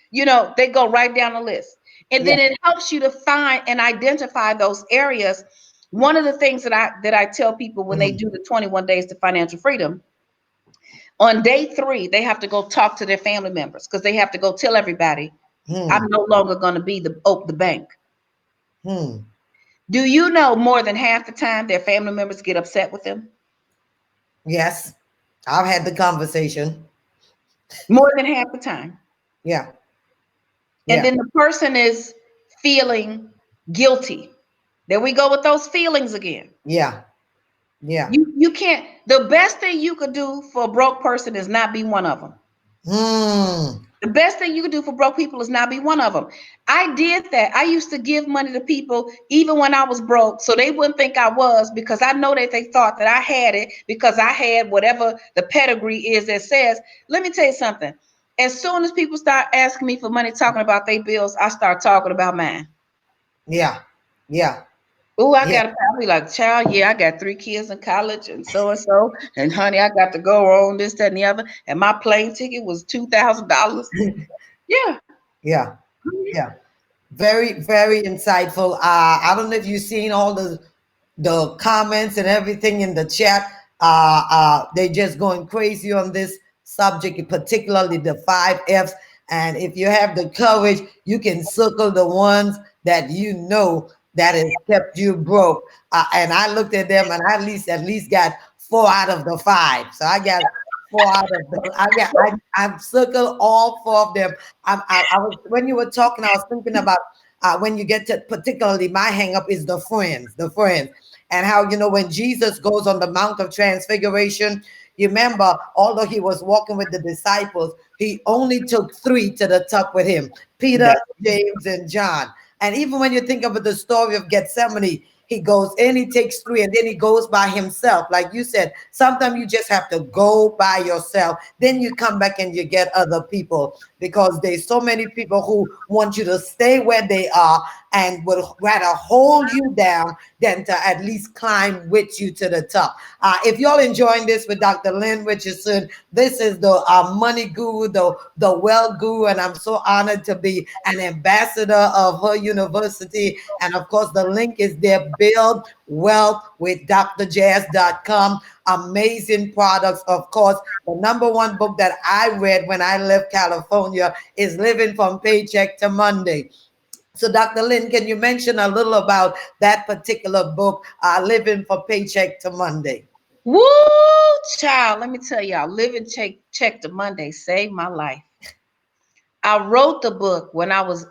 [SPEAKER 1] they go right down the list. And
[SPEAKER 2] Yeah.
[SPEAKER 1] then it helps you to find and identify those areas. One of the things that I tell people when they
[SPEAKER 2] Mm.
[SPEAKER 1] do the 21 days to financial freedom, on day 3, they have to go talk to their family members because they have to go tell everybody, I'm
[SPEAKER 2] Mm.
[SPEAKER 1] no longer going to be the bank.
[SPEAKER 2] Mm.
[SPEAKER 1] Do you know more than half the time their family members get upset with them?
[SPEAKER 2] Yes. I've had the conversation.
[SPEAKER 1] More than half the time.
[SPEAKER 2] Yeah.
[SPEAKER 1] And
[SPEAKER 2] Yeah.
[SPEAKER 1] then the person is feeling guilty. There we go with those feelings again.
[SPEAKER 2] Yeah. Yeah.
[SPEAKER 1] You can't. The best thing you could do for a broke person is not be one of them.
[SPEAKER 2] Mm.
[SPEAKER 1] The best thing you could do for broke people is not be one of them. I did that. I used to give money to people even when I was broke, so they wouldn't think I was, because I know that they thought that I had it because I had whatever the pedigree is that says. Let me tell you something. As soon as people start asking me for money, talking about their bills, I start talking about mine.
[SPEAKER 2] Yeah. Yeah.
[SPEAKER 1] Oh, I
[SPEAKER 2] Yeah.
[SPEAKER 1] got to probably like, child, yeah, I got 3 kids in college and so and so. And honey, I got to go on this, that, and the other. And my plane ticket was $2,000. Yeah.
[SPEAKER 2] Yeah. Yeah. Very, very insightful. I don't know if you've seen all the comments and everything in the chat. They're just going crazy on this subject, particularly the 5 F's. And if you have the courage, you can circle the ones that you know that has kept you broke. And I looked at them, and I at least got 4 out of the 5. So I got 4 out of them. I've circled all 4 of them. I was, when you were talking, I was thinking about when you get to, particularly my hang up is the friends, and how, when Jesus goes on the Mount of Transfiguration, you remember, although he was walking with the disciples, he only took 3 to the top with him: Peter,
[SPEAKER 1] That,
[SPEAKER 2] James, and John. And even when you think about the story of Gethsemane, he goes in, he takes 3, and then he goes by himself. Like you said, sometimes you just have to go by yourself. Then you come back and you get other people, because there's so many people who want you to stay where they are and would rather hold you down than to at least climb with you to the top. If y'all enjoying this with Dr. Lynn Richardson, this is the money guru, the wealth guru, and I'm so honored to be an ambassador of her university. And of course, the link is there: Build Wealth with drjazz.com. Amazing products. Of course, the #1 book that I read when I left California is Living from Paycheck to Monday. So, Dr. Lynn, can you mention a little about that particular book, Living from Paycheck to Monday?
[SPEAKER 1] woo, child, let me tell y'all, living check to Monday saved my life. I wrote the book when I was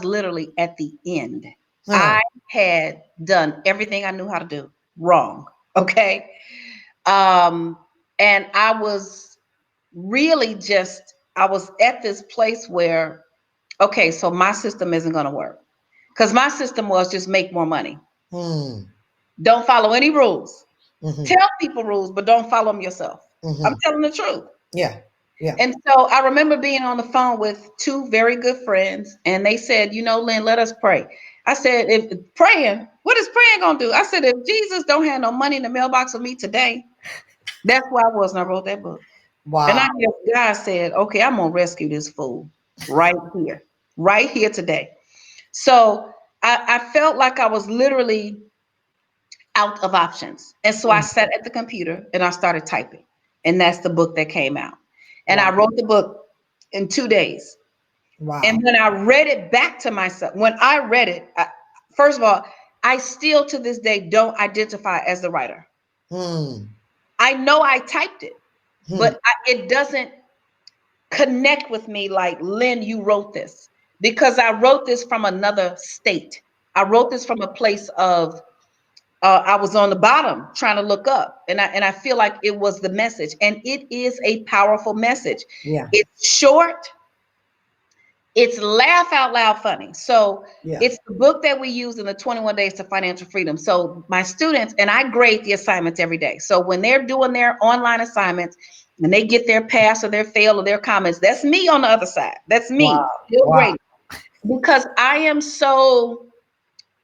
[SPEAKER 1] literally at the end.
[SPEAKER 2] Huh.
[SPEAKER 1] I had done everything I knew how to do wrong. Okay. Um, and I was really I was at this place where, okay, so my system isn't going to work, because my system was just make more money.
[SPEAKER 2] Hmm.
[SPEAKER 1] Don't follow any rules.
[SPEAKER 2] Mm-hmm.
[SPEAKER 1] Tell people rules, but don't follow them yourself. I'm
[SPEAKER 2] Mm-hmm.
[SPEAKER 1] telling the truth.
[SPEAKER 2] Yeah. Yeah.
[SPEAKER 1] And so I remember being on the phone with 2 very good friends, and they said, Lynn, let us pray. I said, if praying, What is praying gonna do? I said, if Jesus don't have no money in the mailbox for me today, that's why I was when I wrote that book.
[SPEAKER 2] Wow.
[SPEAKER 1] And I guess God said, okay, I'm gonna rescue this fool right here today. So I felt like I was literally out of options. And so I sat at the computer and I started typing. And that's the book that came out. And I wrote the book in 2 days.
[SPEAKER 2] Wow.
[SPEAKER 1] And then I read it back to myself. When I read it, first of all, I still to this day don't identify as the writer. I know I typed it, but it doesn't connect with me like, Lynn, you wrote this. Because I wrote this from another state. I wrote this from a place of, I was on the bottom trying to look up, and I feel like it was the message, and it is a powerful message.
[SPEAKER 2] Yeah.
[SPEAKER 1] It's short. It's laugh out loud funny. So it's the book that we use in the 21 Days to Financial Freedom. So my students, and I grade the assignments every day. So when they're doing their online assignments and they get their pass or their fail or their comments, that's me on the other side. That's me.
[SPEAKER 2] Wow.
[SPEAKER 1] Great. Because I am so,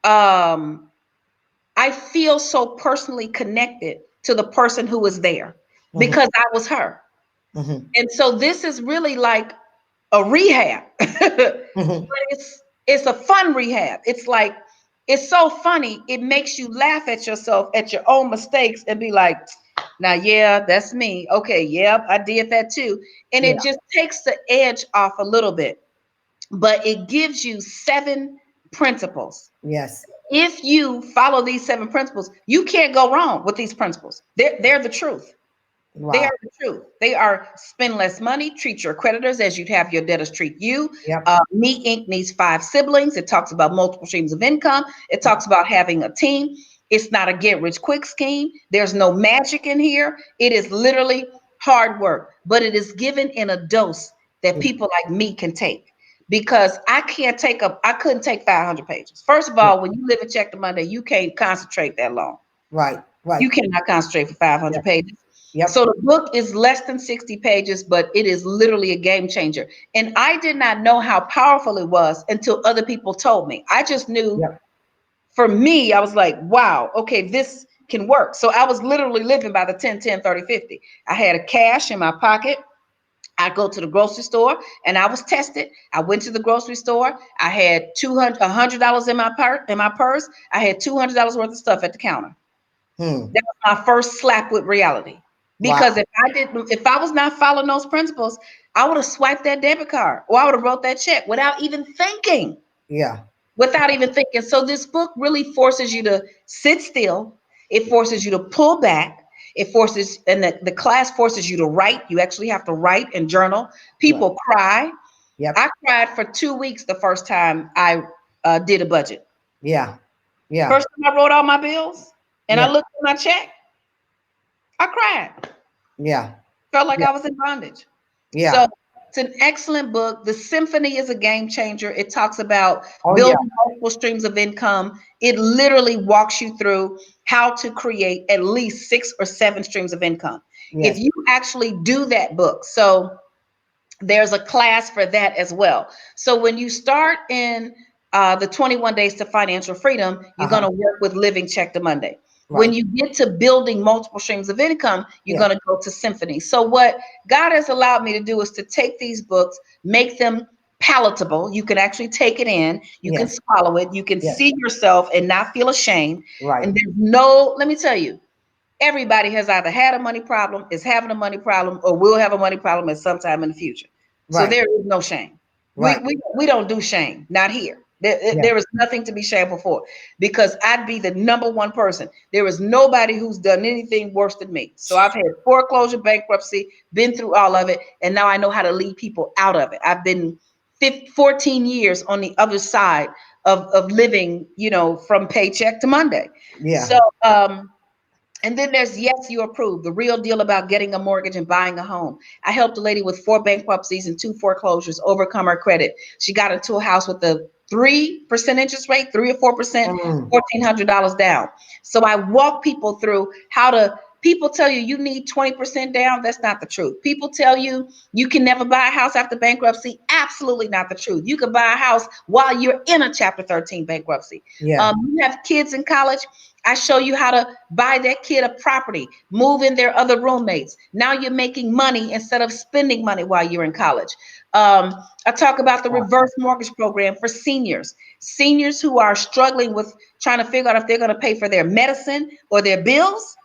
[SPEAKER 1] I feel so personally connected to the person who was there because I was her. And so this is really like a rehab, but it's a fun rehab. It's like, it's so funny. It makes you laugh at yourself, at your own mistakes, and be like, now, yeah, that's me. Okay, yep, I did that too. And it just takes the edge off a little bit, but it gives you 7 principles.
[SPEAKER 2] Yes.
[SPEAKER 1] If you follow these 7 principles, you can't go wrong with these principles. They're the truth.
[SPEAKER 2] Wow.
[SPEAKER 1] They are the truth. They are: spend less money, treat your creditors as you'd have your debtors treat you. Me Inc. needs 5 siblings. It talks about multiple streams of income. It talks about having a team. It's not a get rich quick scheme. There's no magic in here. It is literally hard work, but it is given in a dose that people like me can take. Because I couldn't take 500 pages. First of all, when you live in Check to Monday, you can't concentrate that long.
[SPEAKER 2] Right.
[SPEAKER 1] You cannot concentrate for 500 pages.
[SPEAKER 2] Yep.
[SPEAKER 1] So the book is less than 60 pages, but it is literally a game changer. And I did not know how powerful it was until other people told me. I just knew for me, I was like, wow, okay, this can work. So I was literally living by the 10, 10, 30, 50. I had a cash in my pocket. I go to the grocery store and I was tested. I went to the grocery store. I had $100 in my purse. I had $200 worth of stuff at the counter. That was my first slap with reality. Because if I was not following those principles, I would have swiped that debit card or I would have wrote that check without even thinking. Without even thinking. So this book really forces you to sit still. It forces you to pull back. It forces, and the class forces you to write. You actually have to write and journal. People cry. I cried for 2 weeks the first time I did a budget. First time I wrote all my bills and I looked at my check, I cried. Felt like I was in bondage. So it's an excellent book. The Symphony is a game changer. It talks about building multiple streams of income. It literally walks you through how to create at least 6 or 7 streams of income. If you actually do that book. So there's a class for that as well. So when you start in the 21 Days to Financial Freedom, you're going to work with Living Check to Monday. When you get to building multiple streams of income, you're going to go to Symphony. So what God has allowed me to do is to take these books, make them palatable. You can actually take it in. You can swallow it. You can see yourself and not feel ashamed. And there's let me tell you, everybody has either had a money problem, is having a money problem, or will have a money problem at some time in the future. So there is no shame. We don't do shame, not here. There is nothing to be shameful for, because I'd be the #1 person. There is nobody who's done anything worse than me. So I've had foreclosure, bankruptcy, been through all of it, and now I know how to lead people out of it. I've been 14 years on the other side of living, from paycheck to Monday. So, and then there's Yes, You Approve, the real deal about getting a mortgage and buying a home. I helped a lady with 4 bankruptcies and 2 foreclosures overcome her credit. She got into a house with a 3% interest rate, 3 or 4%, $1,400 down. So I walk people through how to People tell you you need 20% down. That's not the truth. People tell you you can never buy a house after bankruptcy. Absolutely not the truth. You can buy a house while you're in a Chapter 13 bankruptcy.
[SPEAKER 2] Yeah.
[SPEAKER 1] You have kids in college. I show you how to buy that kid a property, move in their other roommates. Now you're making money instead of spending money while you're in college. I talk about the reverse mortgage program for seniors who are struggling with trying to figure out if they're going to pay for their medicine or their bills.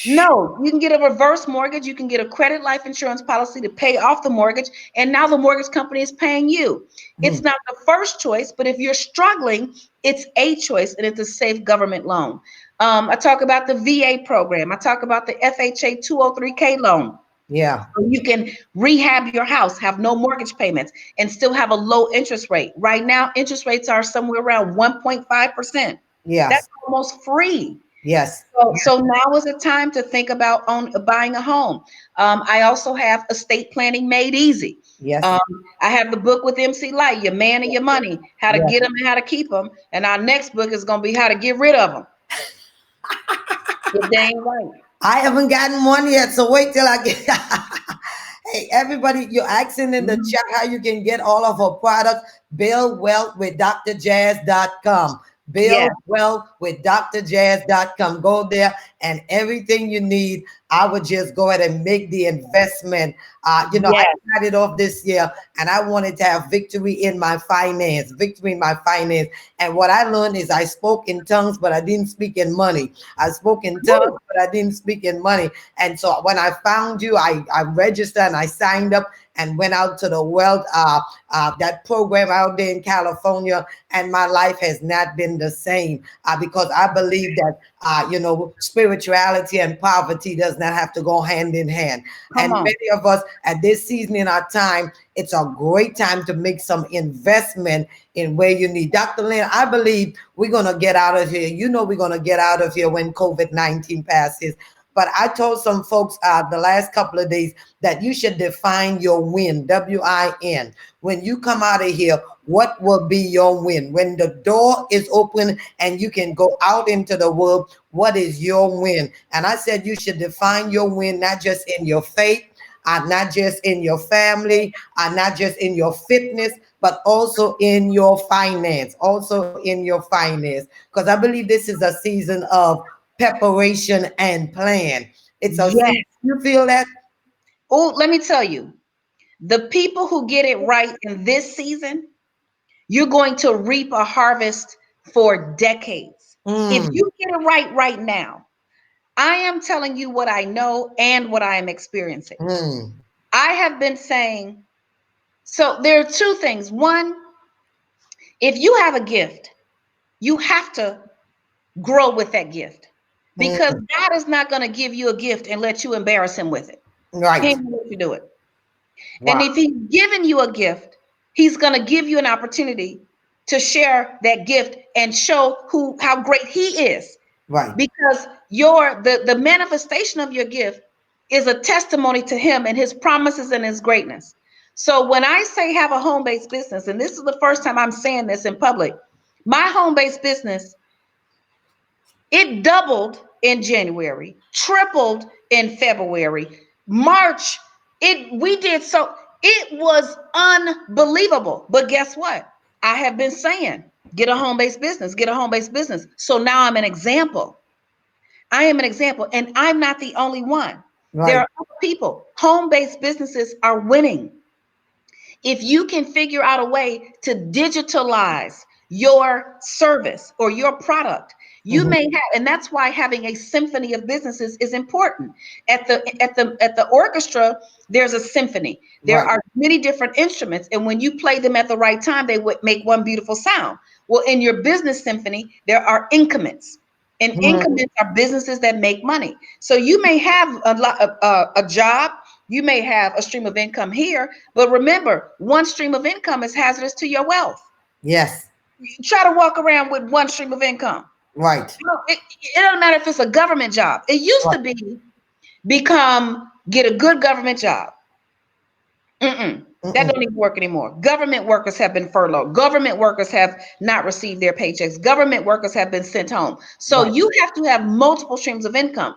[SPEAKER 1] No, you can get a reverse mortgage. You can get a credit life insurance policy to pay off the mortgage. And now the mortgage company is paying you. It's not the first choice, but if you're struggling, it's a choice, and it's a safe government loan. I talk about the VA program. I talk about the FHA 203K loan.
[SPEAKER 2] Yeah.
[SPEAKER 1] You can rehab your house, have no mortgage payments, and still have a low interest rate. Right now, interest rates are somewhere around 1.5%.
[SPEAKER 2] Yes.
[SPEAKER 1] That's almost free.
[SPEAKER 2] Yes.
[SPEAKER 1] So now is the time to think about buying a home. I also have estate planning made easy.
[SPEAKER 2] Yes.
[SPEAKER 1] I have the book with MC Light, Your Man and Your Money, how to get them and how to keep them. And our next book is going to be how to get rid of them. You're dang right.
[SPEAKER 2] I haven't gotten one yet, so wait till I get. Hey, everybody, you're asking in the chat how you can get all of our products. Build Wealth with drjazz.com. Build Wealth with drjazz.com. Go there, and everything you need, I would just go ahead and make the investment. I started off this year, and I wanted to have victory in my finance. And what I learned is I spoke in tongues, but I didn't speak in money. I spoke in tongues, but I didn't speak in money. And so when I found you, I registered and I signed up and went out to the wealth, that program out there in California, and my life has not been the same because I believe that, spirituality and poverty does not have to go hand in hand. Many of us at this season in our time, it's a great time to make some investment in where you need. Dr. Lynn, I believe we're going to get out of here. We're going to get out of here when COVID-19 passes. But I told some folks the last couple of days that you should define your win, W-I-N. When you come out of here, what will be your win? When the door is open and you can go out into the world, what is your win? And I said you should define your win, not just in your faith, not just in your family, not just in your fitness, but also in your finance, Because I believe this is a season of preparation and plan. It's a season. You feel that?
[SPEAKER 1] Oh, let me tell you, the people who get it right in this season, you're going to reap a harvest for decades. If you get it right now, I am telling you what I know and what I am experiencing. I have been saying, so there are two things. One, if you have a gift, you have to grow with that gift, because God is not going to give you a gift and let you embarrass him with it.
[SPEAKER 2] Right.
[SPEAKER 1] He ain't gonna let you do it. Wow. And if he's given you a gift, he's going to give you an opportunity to share that gift and show how great he is.
[SPEAKER 2] Right.
[SPEAKER 1] Because the manifestation of your gift is a testimony to him and his promises and his greatness. So when I say have a home-based business, and this is the first time I'm saying this in public, my home-based business, it doubled in January, tripled in February, March. It was unbelievable. But guess what? I have been saying, get a home-based business. So now I'm an example. I am an example, and I'm not the only one. Right. There are other people. Home-based businesses are winning. If you can figure out a way to digitalize your service or your product, you may have, and that's why having a symphony of businesses is important. At the orchestra, there's a symphony. There are many different instruments, and when you play them at the right time, they would make one beautiful sound. Well, in your business symphony, there are increments, and increments are businesses that make money. So you may have a job, you may have a stream of income here, but remember, one stream of income is hazardous to your wealth.
[SPEAKER 2] Yes.
[SPEAKER 1] You try to walk around with one stream of income.
[SPEAKER 2] Right.
[SPEAKER 1] It doesn't matter if it's a government job. It used to get a good government job. That don't even work anymore. Government workers have been furloughed. Government workers have not received their paychecks. Government workers have been sent home. So you have to have multiple streams of income.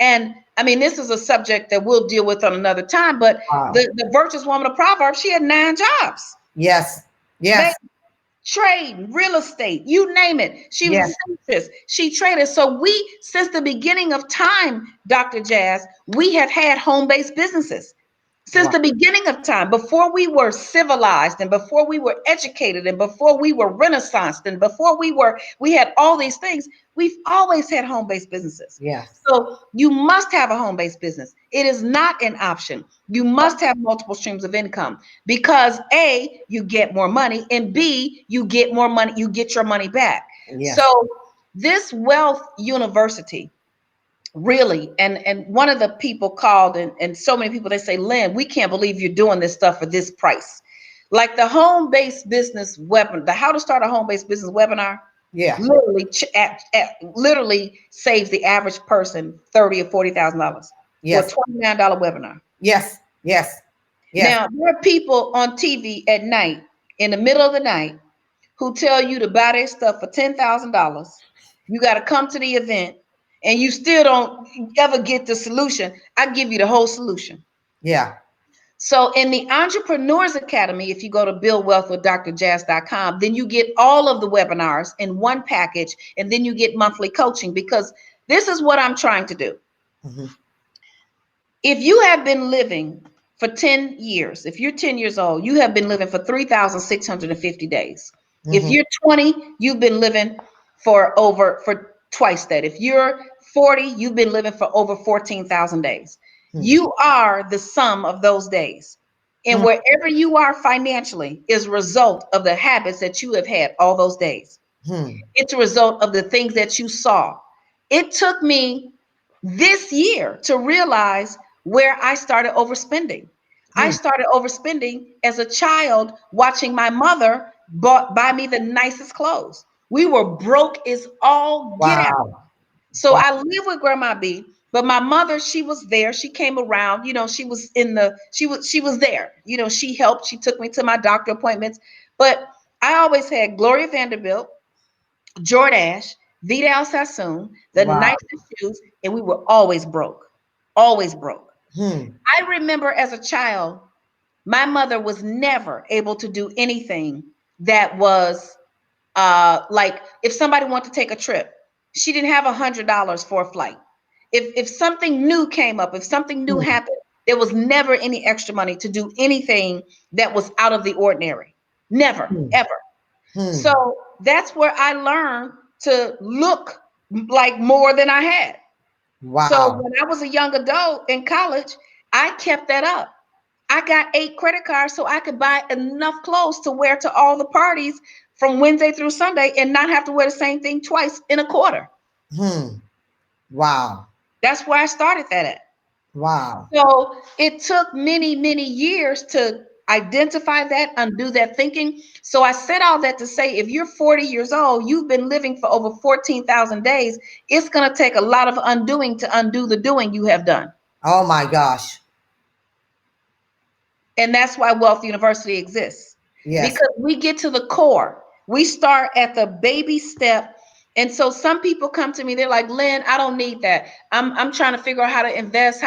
[SPEAKER 1] And I mean, this is a subject that we'll deal with on another time, but
[SPEAKER 2] Wow.
[SPEAKER 1] the virtuous woman of Proverbs, she had 9 jobs.
[SPEAKER 2] Yes. Yes.
[SPEAKER 1] Trade, real estate, you name it. She was
[SPEAKER 2] Yes.
[SPEAKER 1] a seamstress. She traded. So we, since the beginning of time, Dr. Jazz, we have had home-based businesses. Since
[SPEAKER 2] Wow.
[SPEAKER 1] the beginning of time, before we were civilized and before we were educated and before we were renaissanced and before we had all these things, we've always had home-based businesses.
[SPEAKER 2] Yes.
[SPEAKER 1] So you must have a home-based business. It is not an option. You must have multiple streams of income because A, you get more money, and B, you get more money, you get your money back.
[SPEAKER 2] Yes.
[SPEAKER 1] So this wealth university, really, and one of the people called, and so many people, they say, Lynn, we can't believe you're doing this stuff for this price. Like the home-based business webinar, the how to start a home-based business webinar,
[SPEAKER 2] Yeah.
[SPEAKER 1] literally literally saves the average person $30,000 or $40,000 for a
[SPEAKER 2] Yes.
[SPEAKER 1] $29 webinar.
[SPEAKER 2] Yes. Yes. Yes.
[SPEAKER 1] Now there are people on TV at night, in the middle of the night, who tell you to buy their stuff for $10,000. You got to come to the event, and you still don't ever get the solution. I give you the whole solution.
[SPEAKER 2] Yeah.
[SPEAKER 1] So in the Entrepreneurs Academy, if you go to buildwealthwithdrjazz.com, then you get all of the webinars in one package, and then you get monthly coaching, because this is what I'm trying to do.
[SPEAKER 2] Mm-hmm.
[SPEAKER 1] If you have been living for 10 years, if you're 10 years old, you have been living for 3,650 days. If
[SPEAKER 2] Mm-hmm.
[SPEAKER 1] you're 20, you've been living for twice that. If you're 40, you've been living for over 14,000 days. You are the sum of those days. And wherever you are financially is a result of the habits that you have had all those days.
[SPEAKER 2] Mm-hmm.
[SPEAKER 1] It's a result of the things that you saw. It took me this year to realize where I started overspending. I started overspending as a child, watching my mother buy me the nicest clothes. We were broke as all get out.
[SPEAKER 2] Wow.
[SPEAKER 1] So
[SPEAKER 2] Wow.
[SPEAKER 1] I live with Grandma B, but my mother, she was there. She came around, she was she was there. She helped. She took me to my doctor appointments. But I always had Gloria Vanderbilt, Jordache, Vidal Sassoon, the
[SPEAKER 2] Wow.
[SPEAKER 1] nicest shoes, and we were always broke. Always broke.
[SPEAKER 2] Hmm.
[SPEAKER 1] I remember as a child, my mother was never able to do anything that was like if somebody wanted to take a trip, she didn't have $100 for a flight. If something new came up, if something new
[SPEAKER 2] Hmm.
[SPEAKER 1] happened, there was never any extra money to do anything that was out of the ordinary. Never,
[SPEAKER 2] Hmm.
[SPEAKER 1] ever.
[SPEAKER 2] Hmm.
[SPEAKER 1] So that's where I learned to look like more than I had. So
[SPEAKER 2] Wow.
[SPEAKER 1] when I was a young adult in college, I kept that up. I got 8 credit cards so I could buy enough clothes to wear to all the parties from Wednesday through Sunday and not have to wear the same thing twice in a quarter.
[SPEAKER 2] Hmm. Wow.
[SPEAKER 1] That's where I started that at.
[SPEAKER 2] Wow.
[SPEAKER 1] So it took many, many years to identify that, undo that thinking. So I said all that to say, if you're 40 years old, you've been living for over 14,000 days, it's going to take a lot of undoing to undo the doing you have done.
[SPEAKER 2] Oh my gosh.
[SPEAKER 1] And that's why Wealth University exists.
[SPEAKER 2] Yes.
[SPEAKER 1] Because we get to the core. We start at the baby step. And so some people come to me, they're like, Lynn, I don't need that. I'm trying to figure out how to invest,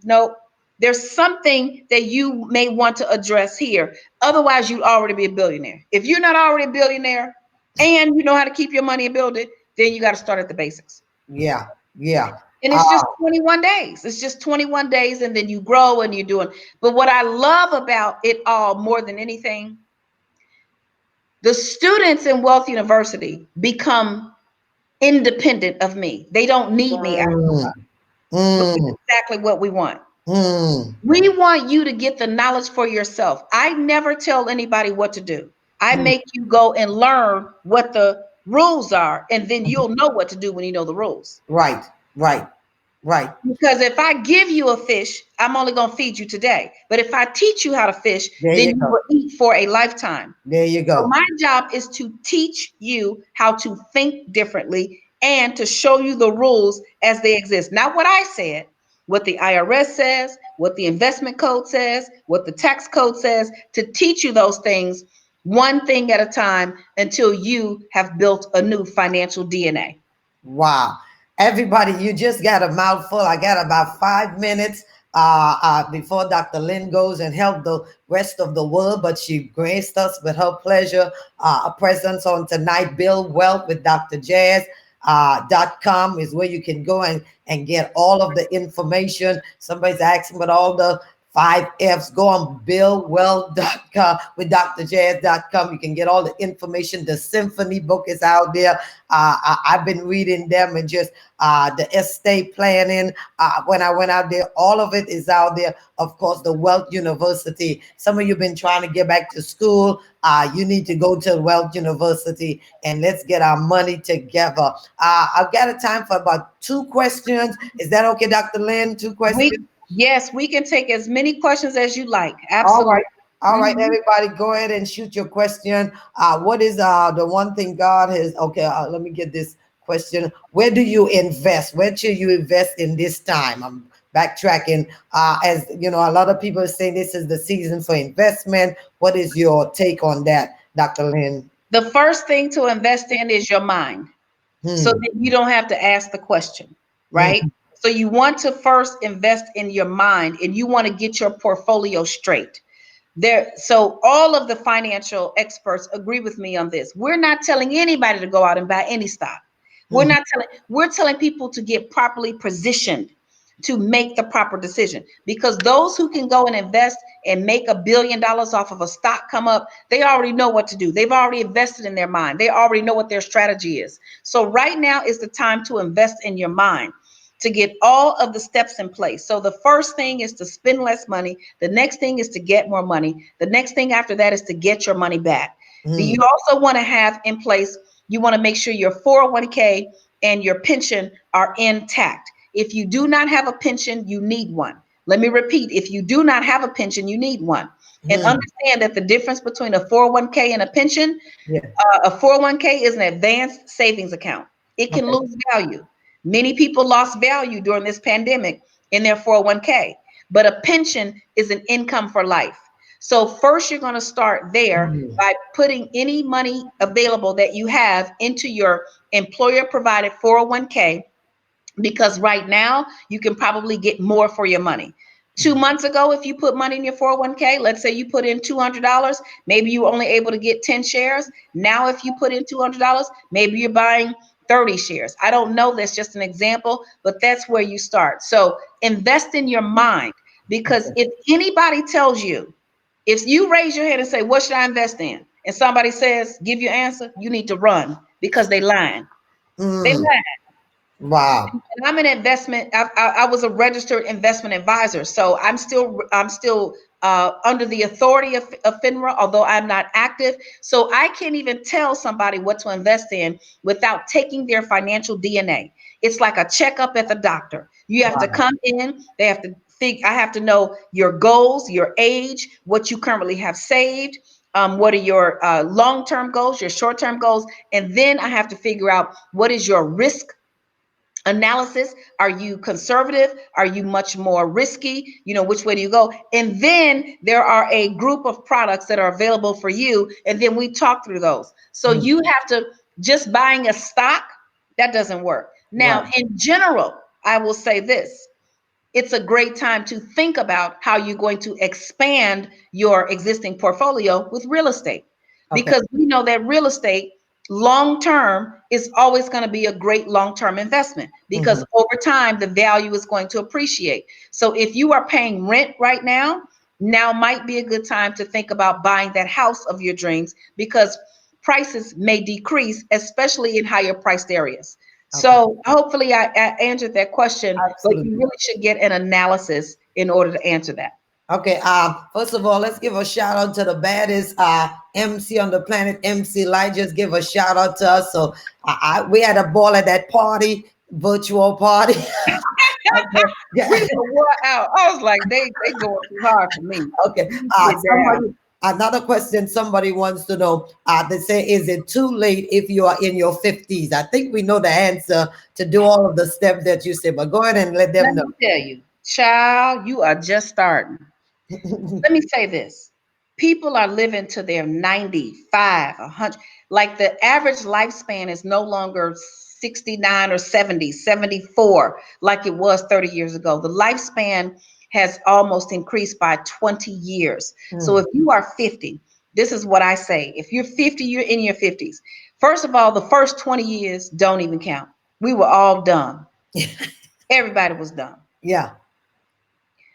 [SPEAKER 1] no. There's something that you may want to address here. Otherwise, you'd already be a billionaire. If you're not already a billionaire and you know how to keep your money and build it, then you got to start at the basics.
[SPEAKER 2] Yeah. Yeah.
[SPEAKER 1] And it's just 21 days. It's just 21 days, and then you grow and you're doing. But what I love about it all more than anything, the students in Wealth University become independent of me. They don't need me after a while, which is
[SPEAKER 2] Mm.
[SPEAKER 1] exactly what we want.
[SPEAKER 2] Mm.
[SPEAKER 1] We want you to get the knowledge for yourself. I never tell anybody what to do. I
[SPEAKER 2] Mm.
[SPEAKER 1] make you go and learn what the rules are, and then you'll know what to do when you know the rules.
[SPEAKER 2] Right. Right. Right.
[SPEAKER 1] Because if I give you a fish, I'm only going to feed you today. But if I teach you how to fish,
[SPEAKER 2] There
[SPEAKER 1] then
[SPEAKER 2] you
[SPEAKER 1] you
[SPEAKER 2] go.
[SPEAKER 1] will eat for a lifetime.
[SPEAKER 2] There you
[SPEAKER 1] So
[SPEAKER 2] go.
[SPEAKER 1] my job is to teach you how to think differently and to show you the rules as they exist. Not what I said, what the IRS says, what the investment code says, what the tax code says, to teach you those things one thing at a time until you have built a new financial DNA.
[SPEAKER 2] Wow. Everybody, you just got a mouthful. I got about 5 minutes before Dr. Lynn goes and help the rest of the world, but she graced us with her pleasure, a presence on tonight. Build Wealth with Dr. Jazz. .com is where you can go and get all of the information. Somebody's asking what all the 5 F's. Go on buildwealth.com with drjazz.com. You can get all the information. The symphony book is out there. I've been reading them, and just the estate planning. When I went out there, all of it is out there. Of course, the Wealth University. Some of you have been trying to get back to school. You need to go to Wealth University and let's get our money together. I've got a time for about 2 questions. Is that okay, Dr. Lynn? 2 questions?
[SPEAKER 1] Yes, we can take as many questions as you like.
[SPEAKER 2] All
[SPEAKER 1] Absolutely.
[SPEAKER 2] right. All right, everybody, go ahead and shoot your question. What is the one thing God has? Okay, let me get this question. Where do you invest? Where should you invest in this time? I'm backtracking. As you know, a lot of people are saying this is the season for investment. What is your take on that, Dr. Lynn?
[SPEAKER 1] The first thing to invest in is your mind. So that you don't have to ask the question, right? So you want to first invest in your mind, and you want to get your portfolio straight. So all of the financial experts agree with me on this. We're not telling anybody to go out and buy any stock. We're telling people to get properly positioned to make the proper decision, because those who can go and invest and make $1 billion off of a stock come up, they already know what to do. They've already invested in their mind. They already know what their strategy is. So right now is the time to invest in your mind, to get all of the steps in place. So the first thing is to spend less money. The next thing is to get more money. The next thing after that is to get your money back. You also want to have in place, you want to make sure your 401k and your pension are intact. If you do not have a pension, you need one. Let me repeat, if you do not have a pension, you need one. And understand that the difference between a 401k and a pension, a 401k is an advanced savings account. It can lose value. Many people lost value during this pandemic in their 401k, but a pension is an income for life. So first you're going to start there by putting any money available that you have into your employer provided 401k, because right now you can probably get more for your money. 2 months ago, if you put money in your 401k, let's say you put in $200, maybe you were only able to get 10 shares. Now, if you put in $200, maybe you're buying 30 shares. I don't know. That's just an example, but that's where you start. So invest in your mind, because if anybody tells you, if you raise your hand and say, what should I invest in? And somebody says, give your answer, you need to run, because they lying. They lying.
[SPEAKER 2] Wow.
[SPEAKER 1] And I'm an investment. I was a registered investment advisor, so I'm still under the authority of FINRA, although I'm not active. So I can't even tell somebody what to invest in without taking their financial DNA. It's like a checkup at the doctor. You have to come in. They have to think. I have to know your goals, your age, what you currently have saved. What are your long-term goals, your short-term goals, and then I have to figure out what is your risk analysis. Are you conservative? Are you much more risky? Which way do you go? And then there are a group of products that are available for you, and then we talk through those. So you have to, just buying a stock, that doesn't work. Now, in general, I will say this: it's a great time to think about how you're going to expand your existing portfolio with real estate, because we know that real estate long term is always going to be a great long term investment, because over time the value is going to appreciate. So if you are paying rent right now, now might be a good time to think about buying that house of your dreams, because prices may decrease, especially in higher priced areas. So hopefully I answered that question, but you really should get an analysis in order to answer that.
[SPEAKER 2] Okay. First of all, let's give a shout out to the baddest MC on the planet, MC Light. Just give a shout out to us. So we had a ball at that party, virtual party.
[SPEAKER 1] We wore out. I was like, they going too hard for me.
[SPEAKER 2] Okay. Another question somebody wants to know. They say, is it too late if you are in your 50s? I think we know the answer to do all of the steps that you said, but go ahead and let them know.
[SPEAKER 1] Let me tell you, child, you are just starting. Let me say this. People are living to their 95, 100. Like the average lifespan is no longer 69 or 70, 74, like it was 30 years ago. The lifespan has almost increased by 20 years. So if you are 50, this is what I say. If you're 50, you're in your 50s. First of all, the first 20 years don't even count. We were all dumb. Everybody was dumb.
[SPEAKER 2] Yeah.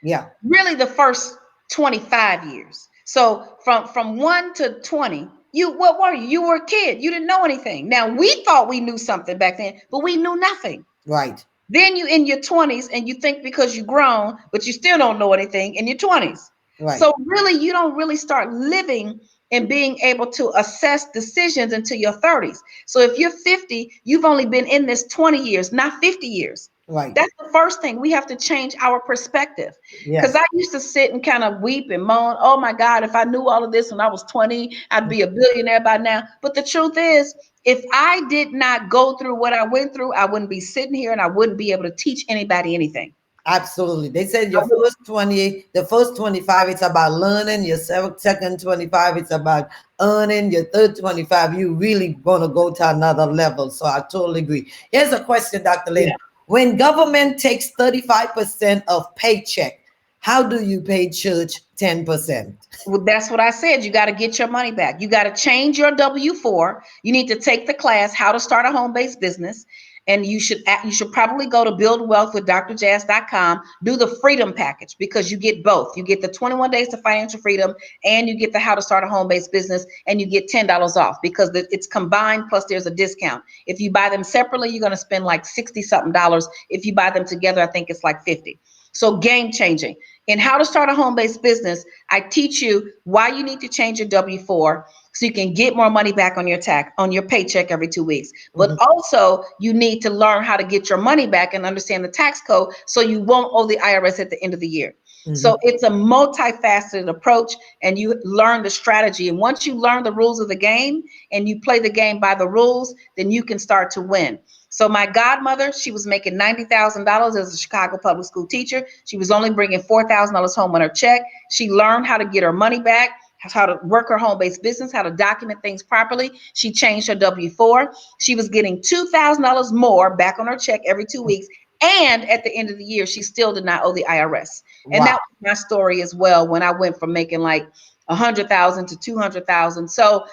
[SPEAKER 2] Yeah.
[SPEAKER 1] Really the first 25 years. So from 1 to 20, what were you? You were a kid. You didn't know anything. Now we thought we knew something back then, but we knew nothing.
[SPEAKER 2] Right.
[SPEAKER 1] Then you in your 20s and you think because you're grown, but you still don't know anything in your 20s.
[SPEAKER 2] Right.
[SPEAKER 1] So really you don't really start living and being able to assess decisions until your 30s. So if you're 50, you've only been in this 20 years, not 50 years.
[SPEAKER 2] Right.
[SPEAKER 1] That's the first thing. We have to change our perspective. Because
[SPEAKER 2] Yes.
[SPEAKER 1] I used to sit and kind of weep and moan, oh my God, if I knew all of this when I was 20, I'd be a billionaire by now. But the truth is, if I did not go through what I went through, I wouldn't be sitting here and I wouldn't be able to teach anybody anything.
[SPEAKER 2] Absolutely. They said your first 20, the first 25, it's about learning. Your second 25, it's about earning. Your third 25, you really want to go to another level. So I totally agree. Here's a question, Dr. Lynn. Yeah. When government takes 35% of paycheck, how do you pay church 10%?
[SPEAKER 1] Well, that's what I said. You got to get your money back. You got to change your W-4. You need to take the class, How to Start a Home-Based Business. And you should probably go to buildwealthwithdrjazz.com, do the freedom package, because you get both. You get the 21 days to financial freedom and you get the How to Start a Home-Based Business, and you get $10 off because it's combined, plus there's a discount. If you buy them separately, you're going to spend like 60 something dollars. If you buy them together, I think it's like 50. So game changing. In How to Start a Home-Based Business, I teach you why you need to change your W-4 so you can get more money back on your paycheck every 2 weeks. But also you need to learn how to get your money back and understand the tax code so you won't owe the IRS at the end of the year. So it's a multifaceted approach, and you learn the strategy. And once you learn the rules of the game and you play the game by the rules, then you can start to win. So my godmother, she was making $90,000 as a Chicago public school teacher. She was only bringing $4,000 home on her check. She learned how to get her money back, how to work her home-based business, how to document things properly. She changed her W-4. She was getting $2,000 more back on her check every 2 weeks. And at the end of the year, she still did not owe the IRS. And that was my story as well, when I went from making like 100,000 to 200,000. So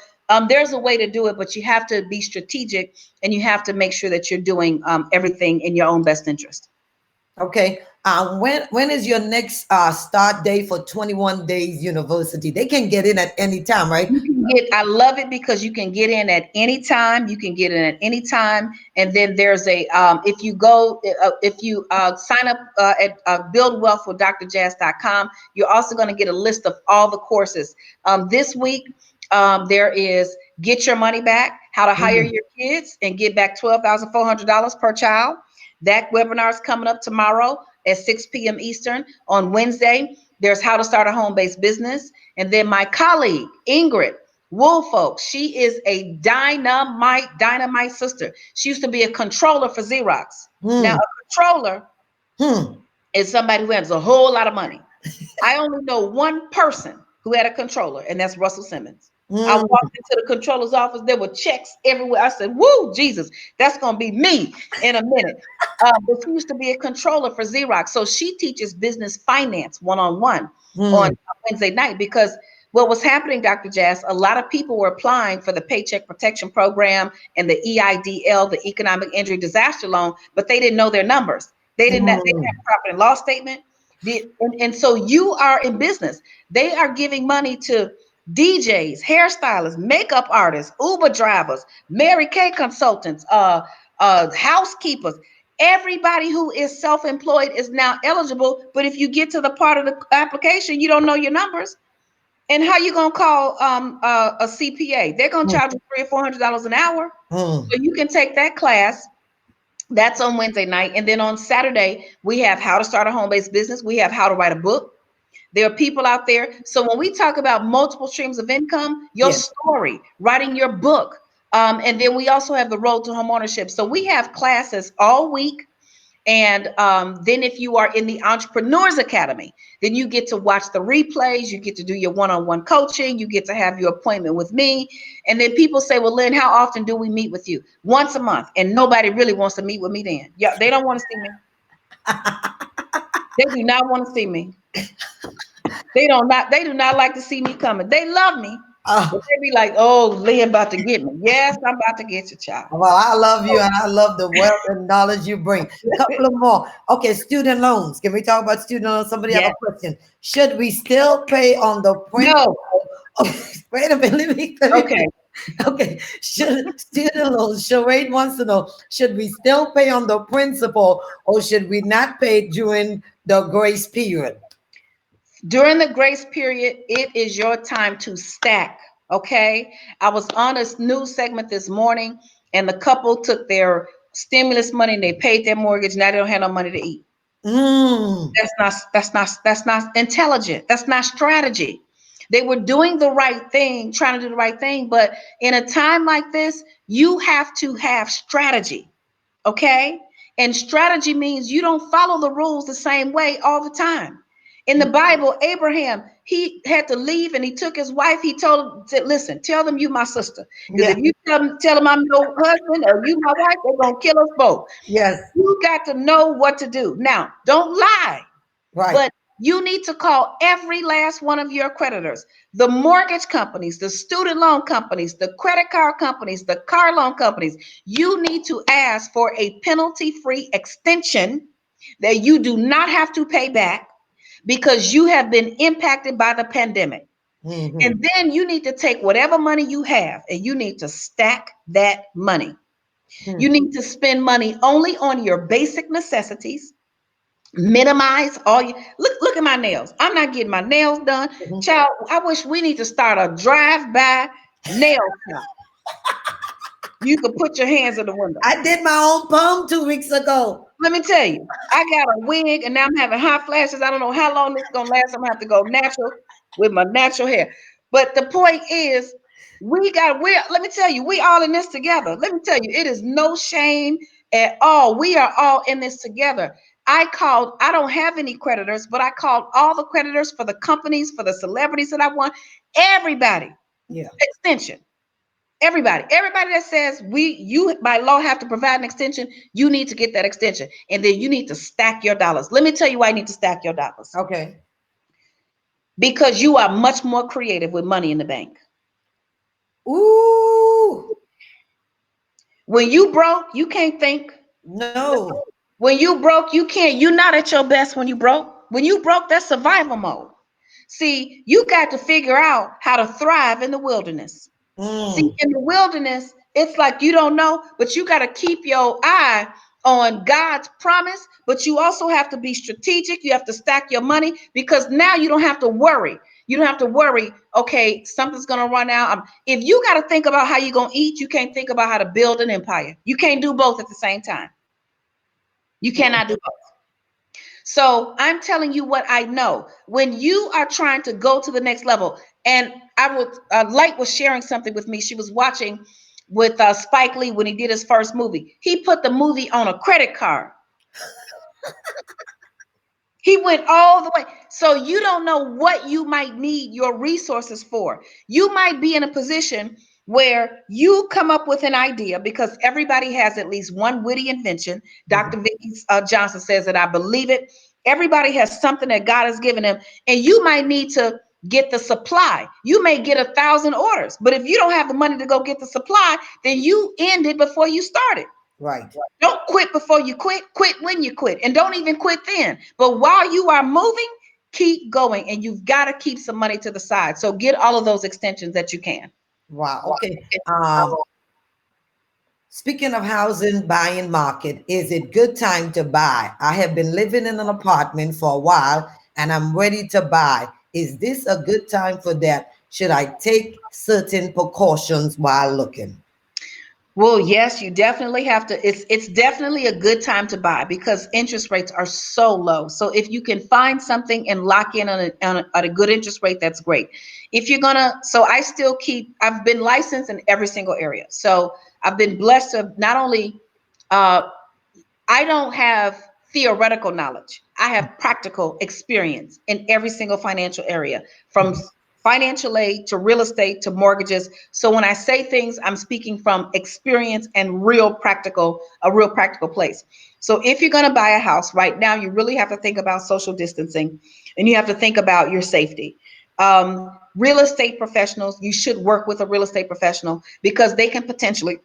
[SPEAKER 1] there's a way to do it, but you have to be strategic and you have to make sure that you're doing everything in your own best interest.
[SPEAKER 2] Okay. When is your next start date for 21 Days University? They can get in at any time, right?
[SPEAKER 1] I love it because you can get in at any time. You can get in at any time. And then there's if you sign up at buildwealthwithdrjazz.com, you're also going to get a list of all the courses. This week, there is Get Your Money Back, How to Hire Your Kids and Get Back $12,400 per child. That webinar is coming up tomorrow at 6 p.m. Eastern. On Wednesday, there's How to Start a Home-Based Business. And then my colleague, Ingrid Woolfolk, she is a dynamite sister. She used to be a controller for Xerox. Now, a controller is somebody who has a whole lot of money. I only know one person who had a controller, and that's Russell Simmons. I walked into the controller's office. There were checks everywhere. I said, woo, Jesus, that's going to be me in a minute. But she used to be a controller for Xerox. So she teaches business finance one-on-one on Wednesday night, because what was happening, Dr. Jazz, a lot of people were applying for the Paycheck Protection Program and the EIDL, the Economic Injury Disaster Loan, but they didn't know their numbers. They didn't have a profit and loss statement. And so you are in business. They are giving money to DJs, hairstylists, makeup artists, Uber drivers, Mary Kay consultants, housekeepers. Everybody who is self-employed is now eligible. But if you get to the part of the application, you don't know your numbers. And how you gonna call a CPA? They're gonna charge you $300 or $400 an hour. So you can take that class. That's on Wednesday night. And then on Saturday, we have How to Start a Home-Based Business. We have How to Write a Book. There are people out there. So when we talk about multiple streams of income, your story, writing your book, and then we also have the Road to Home Ownership. So we have classes all week. And then if you are in the Entrepreneurs Academy, then you get to watch the replays, you get to do your one-on-one coaching, you get to have your appointment with me. And then people say, well, Lynn, how often do we meet with you? Once a month. And nobody really wants to meet with me then. Yeah, they don't want to see me. They do not want to see me. They do not like to see me coming. They love me. But they be like, oh, Lynn about to get me. Yes, I'm about to get your child.
[SPEAKER 2] Well, I love you and I love the wealth and knowledge you bring. A couple of more. Okay, student loans. Can we talk about student loans? Somebody have a question. Should we still pay on the principal?
[SPEAKER 1] No.
[SPEAKER 2] Wait a minute.
[SPEAKER 1] Okay.
[SPEAKER 2] Okay. Should student loans, Sherade wants to know, should we still pay on the principal or should we not pay during the grace period?
[SPEAKER 1] During the grace period, it is your time to stack. Okay. I was on a news segment this morning and the couple took their stimulus money and they paid their mortgage. Now they don't have no money to eat. That's not intelligent. That's not strategy. They were doing the right thing, trying to do the right thing. But in a time like this, you have to have strategy. Okay. And strategy means you don't follow the rules the same way all the time. In the Bible, Abraham, he had to leave and he took his wife. He told them, listen, tell them you my sister. Because if you tell them I'm your husband or you my wife, they're going to kill us both.
[SPEAKER 2] Yes.
[SPEAKER 1] You got to know what to do. Now, don't lie.
[SPEAKER 2] Right.
[SPEAKER 1] But you need to call every last one of your creditors, the mortgage companies, the student loan companies, the credit card companies, the car loan companies. You need to ask for a penalty-free extension that you do not have to pay back because you have been impacted by the pandemic. Mm-hmm. And then you need to take whatever money you have and you need to stack that money. Mm-hmm. You need to spend money only on your basic necessities. Minimize all you look at my nails. I'm not getting my nails done. Mm-hmm. Child, I wish we need to start a drive-by nail shop. You could put your hands in the window.
[SPEAKER 2] I did my own palm 2 weeks ago.
[SPEAKER 1] Let me tell you, I got a wig and now I'm having hot flashes. I don't know how long this is gonna last. I'm gonna have to go natural with my natural hair. But the point is, let me tell you, we all in this together. Let me tell you, it is no shame at all. We are all in this together. I don't have any creditors, but I called all the creditors for the companies, for the celebrities that I want, everybody.
[SPEAKER 2] Yeah.
[SPEAKER 1] Extension. Everybody that says you by law have to provide an extension, you need to get that extension. And then you need to stack your dollars. Let me tell you why you need to stack your dollars.
[SPEAKER 2] Okay.
[SPEAKER 1] Because you are much more creative with money in the bank.
[SPEAKER 2] Ooh.
[SPEAKER 1] When you broke, you can't think.
[SPEAKER 2] No.
[SPEAKER 1] When you broke, you can't. You're not at your best when you broke. When you broke, that's survival mode. See, you got to figure out how to thrive in the wilderness. See, in the wilderness, it's like you don't know, but you got to keep your eye on God's promise. But you also have to be strategic. You have to stack your money because now you don't have to worry. You don't have to worry, okay, something's going to run out. If you got to think about how you're going to eat, you can't think about how to build an empire. You can't do both at the same time. You cannot do both. So I'm telling you what I know. When you are trying to go to the next level, and Light was sharing something with me. She was watching with Spike Lee when he did his first movie. He put the movie on a credit card. He went all the way. So you don't know what you might need your resources for. You might be in a position where you come up with an idea because everybody has at least one witty invention. Dr. Vicki Johnson says that I believe it. Everybody has something that God has given them, and you might need to get the supply. You may get 1,000 orders, but if you don't have the money to go get the supply, then you end it before you started.
[SPEAKER 2] Right.
[SPEAKER 1] Don't quit before you quit. Quit when you quit, and don't even quit then. But while you are moving, keep going, and you've got to keep some money to the side. So get all of those extensions that you can.
[SPEAKER 2] Wow. Okay. Speaking of housing buying market, is it good time to buy? I have been living in an apartment for a while and I'm ready to buy. Is this a good time for that? Should I take certain precautions while looking?
[SPEAKER 1] Well, yes, you definitely have to. It's definitely a good time to buy because interest rates are so low. So if you can find something and lock in at a good interest rate, that's great. If you're so I've been licensed in every single area. So I've been blessed to not only, I don't have theoretical knowledge. I have practical experience in every single financial area, from financial aid to real estate to mortgages. So when I say things, I'm speaking from experience and a real practical place. So if you're going to buy a house right now, you really have to think about social distancing, and you have to think about your safety. Real estate professionals, you should work with a real estate professional, because they can potentially,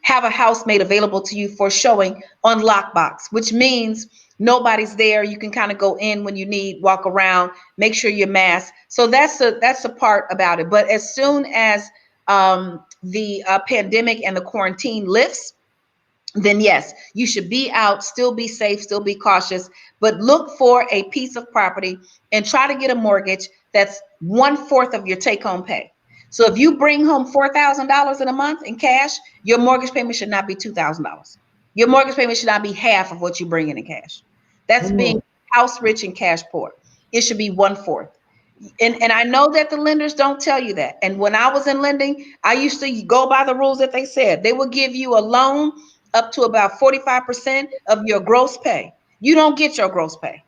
[SPEAKER 1] have a house made available to you for showing on lockbox, which means nobody's there. You can kind of go in when you need, walk around, make sure you're masked. So that's a part about it. But as soon as the pandemic and the quarantine lifts, then yes, you should be out, still be safe, still be cautious, but look for a piece of property and try to get a mortgage that's 1/4 of your take-home pay. So if you bring home $4,000 in a month in cash, your mortgage payment should not be $2,000. Your mortgage payment should not be half of what you bring in cash. That's being house rich and cash poor. It should be 1/4. And I know that the lenders don't tell you that. And when I was in lending, I used to go by the rules that they said. They would give you a loan up to about 45% of your gross pay. You don't get your gross pay.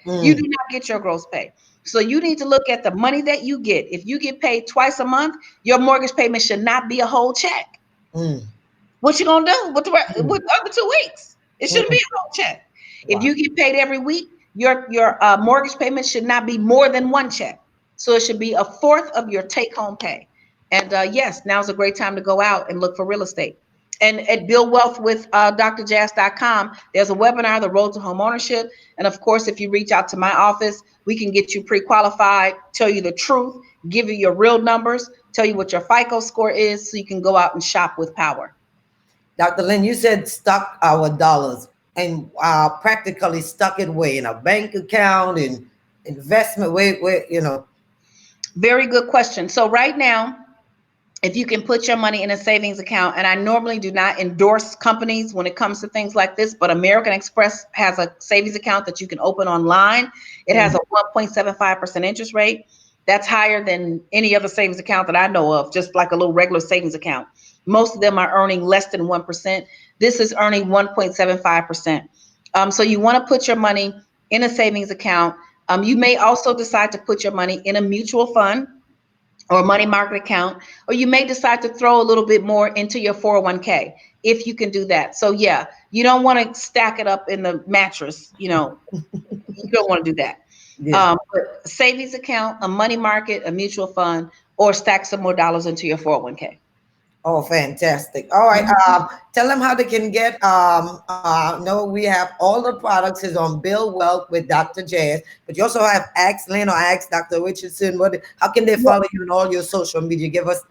[SPEAKER 1] You do not get your gross pay. So you need to look at the money that you get. If you get paid twice a month, your mortgage payment should not be a whole check. What you gonna do with with the other 2 weeks? It shouldn't be a whole check. If you get paid every week, your mortgage payment should not be more than one check. So it should be 1/4 of your take-home pay. And yes, now's a great time to go out and look for real estate. And at Build Wealth with drjazz.com, there's a webinar, The Road to Home Ownership. And of course, if you reach out to my office, we can get you pre-qualified, tell you the truth, give you your real numbers, tell you what your FICO score is, so you can go out and shop with power.
[SPEAKER 2] Dr. Lynn, you said stuck our dollars, and practically stuck it where? In a bank account, in investment, where,
[SPEAKER 1] Very good question. So right now, if you can put your money in a savings account, and I normally do not endorse companies when it comes to things like this, but American Express has a savings account that you can open online. It has a 1.75% interest rate. That's higher than any other savings account that I know of, just like a little regular savings account. Most of them are earning less than 1%. This is earning 1.75%. So you want to put your money in a savings account. You may also decide to put your money in a mutual fund or a money market account, or you may decide to throw a little bit more into your 401k if you can do that. So yeah, you don't want to stack it up in the mattress, you don't want to do that. But a savings account, a money market, a mutual fund, or stack some more dollars into your 401k.
[SPEAKER 2] Oh, fantastic. All right. Tell them how they can get, no, we have all the products is on Build Wealth with Dr. Jazz, but you also have Ask Lynn or Ask Dr. Richardson. How can they follow you on all your social media? Give us.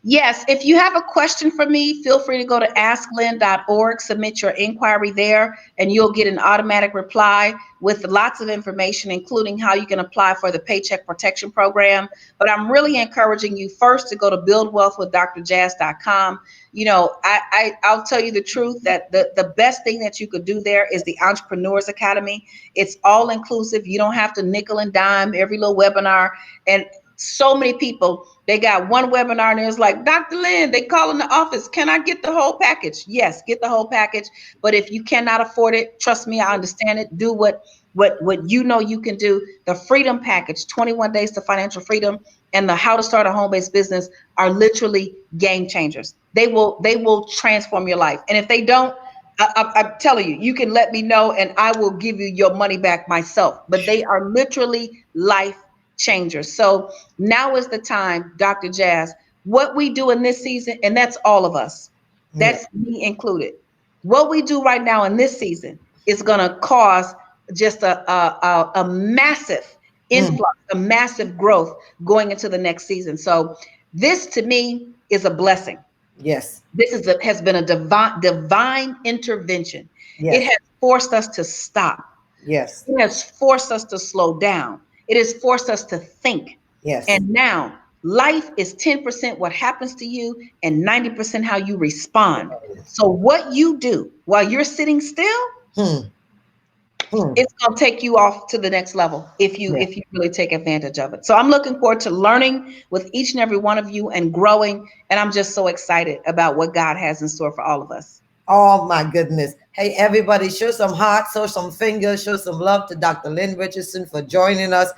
[SPEAKER 1] Yes, if you have a question for me, feel free to go to asklynn.org, submit your inquiry there, and you'll get an automatic reply with lots of information, including how you can apply for the Paycheck Protection Program. But I'm really encouraging you first to go to buildwealthwithdrjazz.com. I'll tell you the truth that the best thing that you could do there is the Entrepreneurs Academy. It's all inclusive. You don't have to nickel and dime every little webinar. And so many people, they got one webinar and it's like, Dr. Lynn, they call in the office, can I get the whole package? Yes, get the whole package. But if you cannot afford it, trust me, I understand it. Do what you know you can do. The Freedom Package, 21 Days to Financial Freedom, and the How to Start a Home-Based Business are literally game changers. They will transform your life. And if they don't, I'm telling you, you can let me know and I will give you your money back myself. But they are literally life changers. So now is the time, Dr. Jazz, what we do in this season, and that's all of us, that's me included. What we do right now in this season is going to cause just a massive influx, a massive growth going into the next season. So this to me is a blessing.
[SPEAKER 2] Yes.
[SPEAKER 1] This has been a divine intervention.
[SPEAKER 2] Yes.
[SPEAKER 1] It has forced us to stop.
[SPEAKER 2] Yes.
[SPEAKER 1] It has forced us to slow down. It has forced us to think.
[SPEAKER 2] Yes.
[SPEAKER 1] And now life is 10% what happens to you and 90% how you respond. So what you do while you're sitting still, it's going to take you off to the next level if you really take advantage of it. So I'm looking forward to learning with each and every one of you and growing. And I'm just so excited about what God has in store for all of us.
[SPEAKER 2] Oh my goodness. Hey, everybody, show some hearts, show some fingers, show some love to Dr. Lynn Richardson for joining us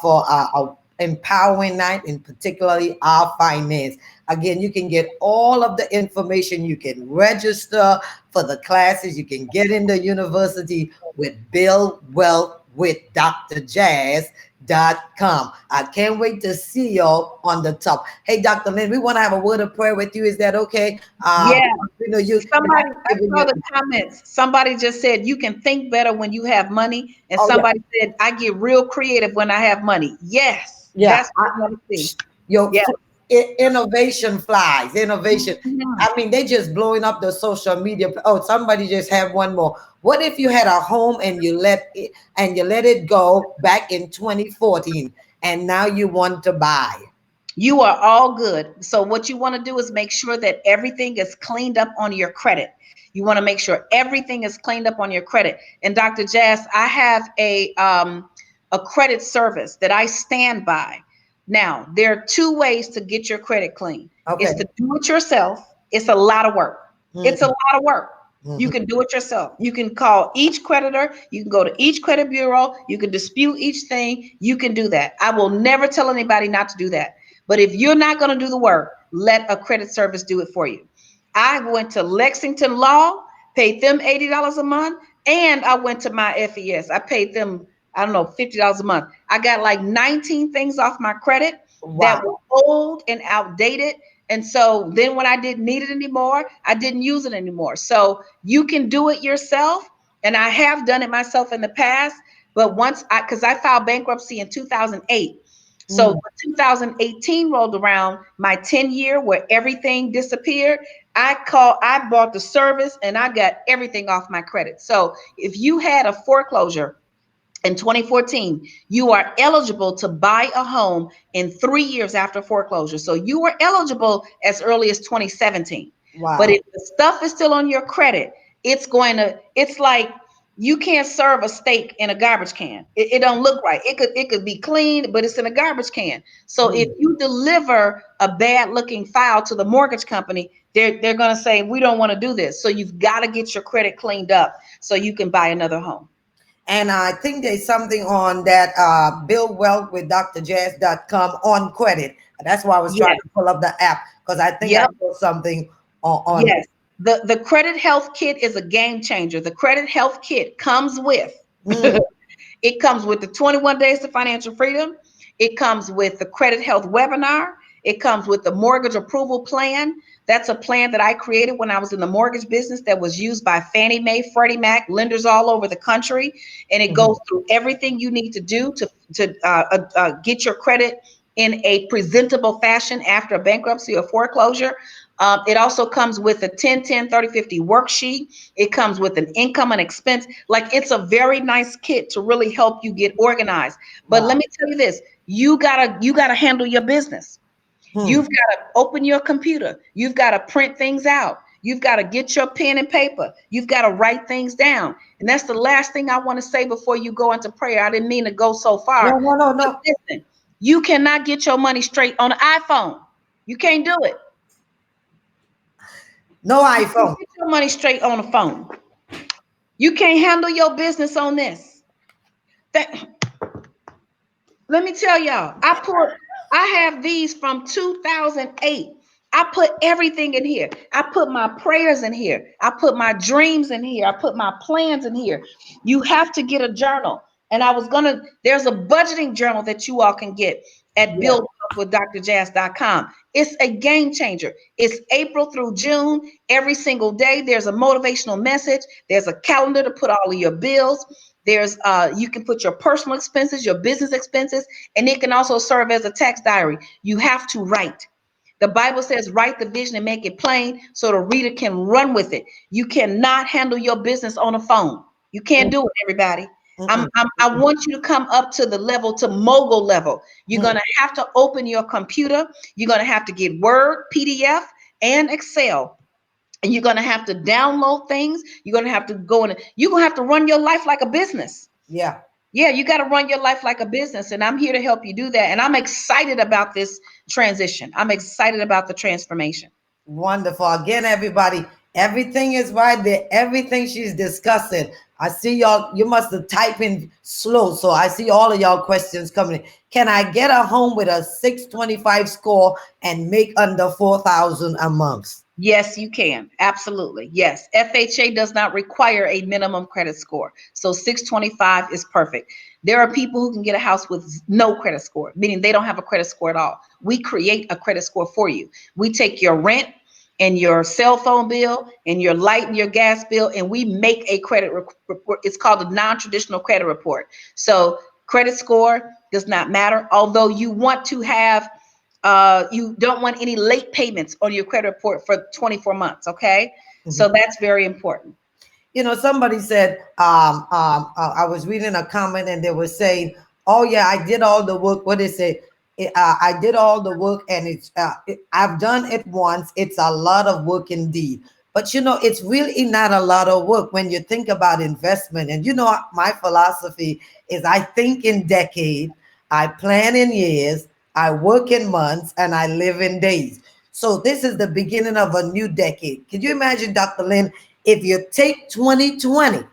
[SPEAKER 2] for our empowering night, and particularly our finance. Again, you can get all of the information. You can register for the classes. You can get into university with Build Wealth with Dr. Jazz.com. I can't wait to see y'all on the top. Hey, Dr. Lynn, we want to have a word of prayer with you. Is that okay?
[SPEAKER 1] Yeah.
[SPEAKER 2] You know, you
[SPEAKER 1] Somebody, I saw the comments. Somebody just said you can think better when you have money, and
[SPEAKER 2] oh yeah,
[SPEAKER 1] somebody said I get real creative when I have money. Yes,
[SPEAKER 2] yeah.
[SPEAKER 1] that's what I want to see.
[SPEAKER 2] Your
[SPEAKER 1] Yeah.
[SPEAKER 2] innovation flies, innovation.
[SPEAKER 1] Mhm.
[SPEAKER 2] I mean, they just blowing up the social media. Oh, somebody just had one more. What if you had a home and you let it go back in 2014, and now you want to buy?
[SPEAKER 1] You are all good. So what you want to do is make sure that everything is cleaned up on your credit. You want to make sure everything is cleaned up on your credit. And Dr. Jazz, I have a credit service that I stand by. Now, there are two ways to get your credit clean.
[SPEAKER 2] Okay.
[SPEAKER 1] It's to do it yourself. It's a lot of work. It's a
[SPEAKER 2] Mhm,
[SPEAKER 1] lot of work. You
[SPEAKER 2] mhm.
[SPEAKER 1] can do it yourself. You can call each creditor. You can go to each credit bureau. You can dispute each thing. You can do that. I will never tell anybody not to do that. But if you're not going to do the work, let a credit service do it for you. I went to Lexington Law, paid them $80 a month, and I went to my FES. I paid them, I don't know, $50 a month. I got like 19 things off my credit that
[SPEAKER 2] Wow.
[SPEAKER 1] were old and outdated. And so then when I didn't need it anymore, I didn't use it anymore. So you can do it yourself. And I have done it myself in the past. But because I filed bankruptcy in 2008. So
[SPEAKER 2] Mm.
[SPEAKER 1] when 2018 rolled around, my 10-year where everything disappeared, I bought the service and I got everything off my credit. So if you had a foreclosure in 2014, you are eligible to buy a home in 3 years after foreclosure. So you were eligible as early as 2017. But
[SPEAKER 2] Wow.
[SPEAKER 1] if the stuff is still on your credit, it's like you can't serve a steak in a garbage can. It don't look right. It could be clean, but it's in a garbage can. So if
[SPEAKER 2] Mm.
[SPEAKER 1] you deliver a bad looking file to the mortgage company, they're gonna say we don't want to do this. So you've got to get your credit cleaned up so you can buy another home.
[SPEAKER 2] And I think there's something on that Build Wealth with drjazz.com on credit. That's why I was trying
[SPEAKER 1] Yes.
[SPEAKER 2] to pull up the app, because I think I
[SPEAKER 1] Yep.
[SPEAKER 2] saw something on
[SPEAKER 1] Yes. The credit health kit is a game changer. The credit health kit comes with
[SPEAKER 2] mm,
[SPEAKER 1] it comes with the 21 days to financial freedom. It comes with the credit health webinar. It comes with the mortgage approval plan. That's a plan that I created when I was in the mortgage business that was used by Fannie Mae, Freddie Mac, lenders all over the country. And it
[SPEAKER 2] mhm.
[SPEAKER 1] goes through everything you need to do to get your credit in a presentable fashion after a bankruptcy or foreclosure. It also comes with a 10-10-30-50 worksheet. It comes with an income and expense. Like it's a very nice kit to really help you get organized. But let
[SPEAKER 2] Wow.
[SPEAKER 1] me tell you this, you gotta handle your business.
[SPEAKER 2] Hmm.
[SPEAKER 1] You've got to open your computer. You've got to print things out. You've got to get your pen and paper. You've got to write things down. And that's the last thing I want to say before you go into prayer. I didn't mean to go so
[SPEAKER 2] No,
[SPEAKER 1] far.
[SPEAKER 2] no, no,
[SPEAKER 1] But
[SPEAKER 2] no.
[SPEAKER 1] listen, you cannot get your money straight on an iPhone. You can't do it.
[SPEAKER 2] No
[SPEAKER 1] You can't
[SPEAKER 2] iPhone.
[SPEAKER 1] get your money straight on a phone. You can't handle your business on this. That, let me tell y'all, I have these from 2008. I put everything in here. I put my prayers in here. I put my dreams in here. I put my plans in here. You have to get a journal. And there's a budgeting journal that you all can get at
[SPEAKER 2] Yeah.
[SPEAKER 1] buildwellwithdrjazz.com. It's a game changer. It's April through June. Every single day, there's a motivational message. There's a calendar to put all of your bills. There's you can put your personal expenses, your business expenses, and it can also serve as a tax diary. You have to write. The Bible says, write the vision and make it plain so the reader can run with it. You cannot handle your business on a phone. You can't
[SPEAKER 2] Mm,
[SPEAKER 1] do it, everybody.
[SPEAKER 2] mm,
[SPEAKER 1] I want you to come up to the level, to mogul level. You're
[SPEAKER 2] mm.
[SPEAKER 1] going to have to open your computer. You're going to have to get Word, PDF, and Excel. And you're going to have to download things. You're going to have to you're going to have to run your life like a business.
[SPEAKER 2] Yeah.
[SPEAKER 1] Yeah, you got to run your life like a business. And I'm here to help you do that. And I'm excited about this transition. I'm excited about the transformation.
[SPEAKER 2] Wonderful. Again, everybody, Everything is right there. Everything she's discussing. I see y'all. You must have typed in slow. So I see all of y'all questions coming in. Can I get a home with a 625 score and make under 4,000 a month?
[SPEAKER 1] Yes, you can. Absolutely. Yes. FHA does not require a minimum credit score. So 625 is perfect. There are people who can get a house with no credit score, meaning they don't have a credit score at all. We create a credit score for you. We take your rent and your cell phone bill and your light and your gas bill, and we make a credit report. It's called a non-traditional credit report. So credit score does not matter, although you want to have you don't want any late payments on your credit report for 24 months. Okay. So that's very important.
[SPEAKER 2] You know, somebody said, I was reading a comment and they were saying, oh yeah, I did all the work. What is it? I did all the work and I've done it once. It's a lot of work indeed. But you know, it's really not a lot of work when you think about investment. And you know, my philosophy is I think in decades, I plan in years, I work in months, and I live in days. So this is the beginning of a new decade. Can you imagine, Dr. Lynn, if you take 2020,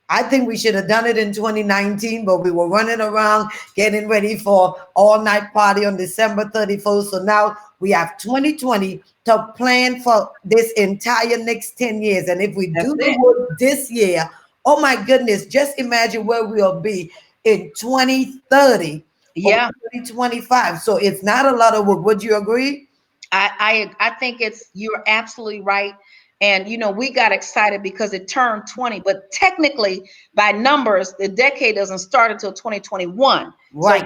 [SPEAKER 2] I think we should have done it in 2019, but we were running around getting ready for all night party on December 31st. So now we have 2020 to plan for this entire next 10 years. And if we do the work this year, oh my goodness, just imagine where we'll be in 2030 or 2025. So it's not a lot of work. Would you agree?
[SPEAKER 1] I think you're absolutely right. And you know, we got excited because it turned 20, but technically by numbers, the decade doesn't start until 2021.
[SPEAKER 2] Right.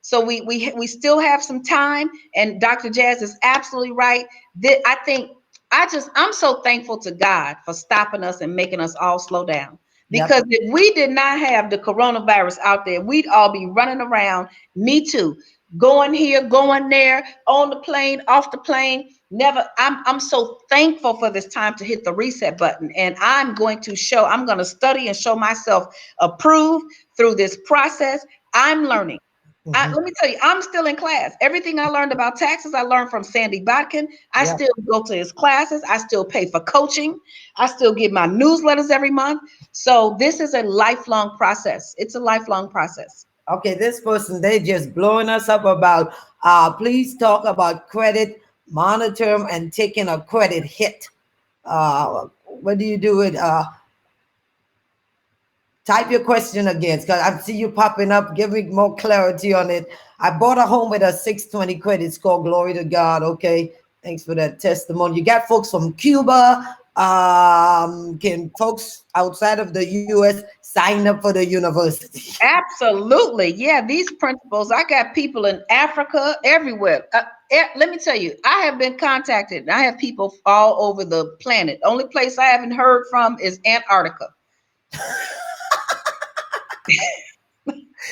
[SPEAKER 1] So we still have some time. And Dr. Jazz is absolutely right. I think I'm so thankful to God for stopping us and making us all slow down. Because if we did not have the coronavirus out there, we'd all be running around. Me too. Going here, going there, on the plane, off the plane. Never. I'm so thankful for this time to hit the reset button. And I'm going to study and show myself approved through this process. I'm learning. Let me tell you, I'm still in class. Everything I learned about taxes, I learned from Sandy Botkin. I still go to his classes. I still pay for coaching. I still get my newsletters every month. So this is a lifelong process. It's a lifelong process.
[SPEAKER 2] Okay, this person, they just blowing us up about, please talk about credit, monitor and taking a credit hit. What do you do it? Type your question again, because I see you popping up. Give me more clarity on it. I bought a home with a 620 credit score. Glory to God. Okay. Thanks for that testimony. You got folks from Cuba. Can folks outside of the U.S. sign up for the university?
[SPEAKER 1] Absolutely. Yeah, these principles. I got people in Africa, everywhere. Let me tell you, I have been contacted. I have people all over the planet. The only place I haven't heard from is Antarctica.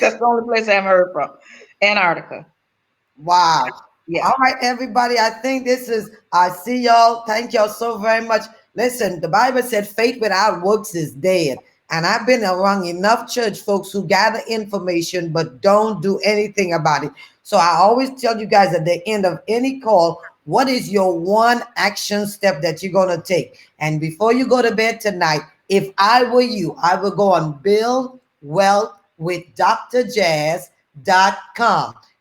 [SPEAKER 1] That's the only place I haven't heard from. Antarctica.
[SPEAKER 2] Wow.
[SPEAKER 1] Yeah.
[SPEAKER 2] All right, everybody. I think I see y'all. Thank y'all so very much. Listen, the Bible said faith without works is dead. And I've been around enough church folks who gather information but don't do anything about it. So I always tell you guys at the end of any call, what is your one action step that you're going to take? And before you go to bed tonight, if I were you, I would go on Build Wealth with drjazz.com.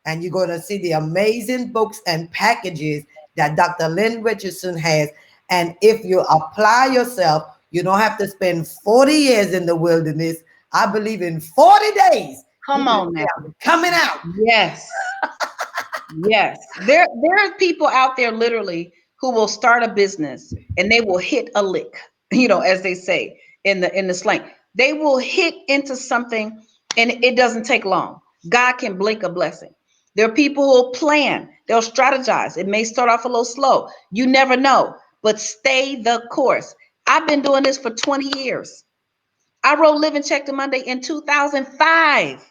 [SPEAKER 2] And you're going to see the amazing books and packages that Dr. Lynn Richardson has. And if you apply yourself, you don't have to spend 40 years in the wilderness. I believe in 40 days.
[SPEAKER 1] Come on now.
[SPEAKER 2] Coming out.
[SPEAKER 1] Yes. Yes. There are people out there literally who will start a business and they will hit a lick, as they say in the slang. They will hit into something and it doesn't take long. God can blink a blessing. There are people who will plan. They'll strategize. It may start off a little slow. You never know, but stay the course. I've been doing this for 20 years. I wrote Live and Check to Monday in 2005.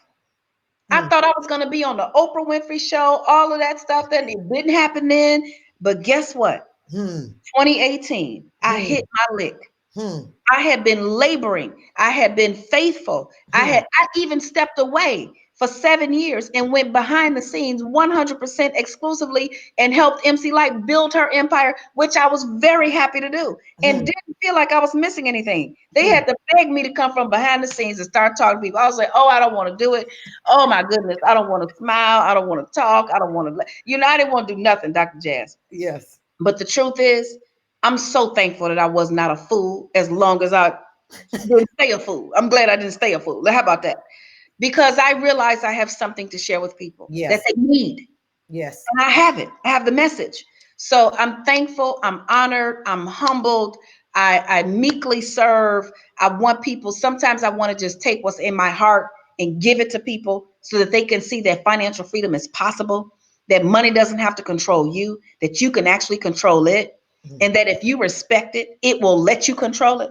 [SPEAKER 1] I thought I was going to be on the Oprah Winfrey Show, all of that stuff. Then it didn't happen then. But guess what? 2018, I hit my lick. I had been laboring. I had been faithful. I even stepped away for 7 years and went behind the scenes 100% exclusively and helped MC Light build her empire, which I was very happy to do and didn't feel like I was missing anything. They had to beg me to come from behind the scenes and start talking to people. I was like, oh, I don't want to do it. Oh my goodness. I don't want to smile. I don't want to talk. I don't want to, I didn't want to do nothing, Dr. Jazz.
[SPEAKER 2] Yes.
[SPEAKER 1] But the truth is, I'm so thankful that I was not a fool as long as I didn't stay a fool. I'm glad I didn't stay a fool. How about that? Because I realize I have something to share with people that they need.
[SPEAKER 2] Yes.
[SPEAKER 1] And I have it. I have the message. So I'm thankful. I'm honored. I'm humbled. I meekly serve. I want people, sometimes I want to just take what's in my heart and give it to people so that they can see that financial freedom is possible, that money doesn't have to control you, that you can actually control it, and that if you respect it, it will let you control it.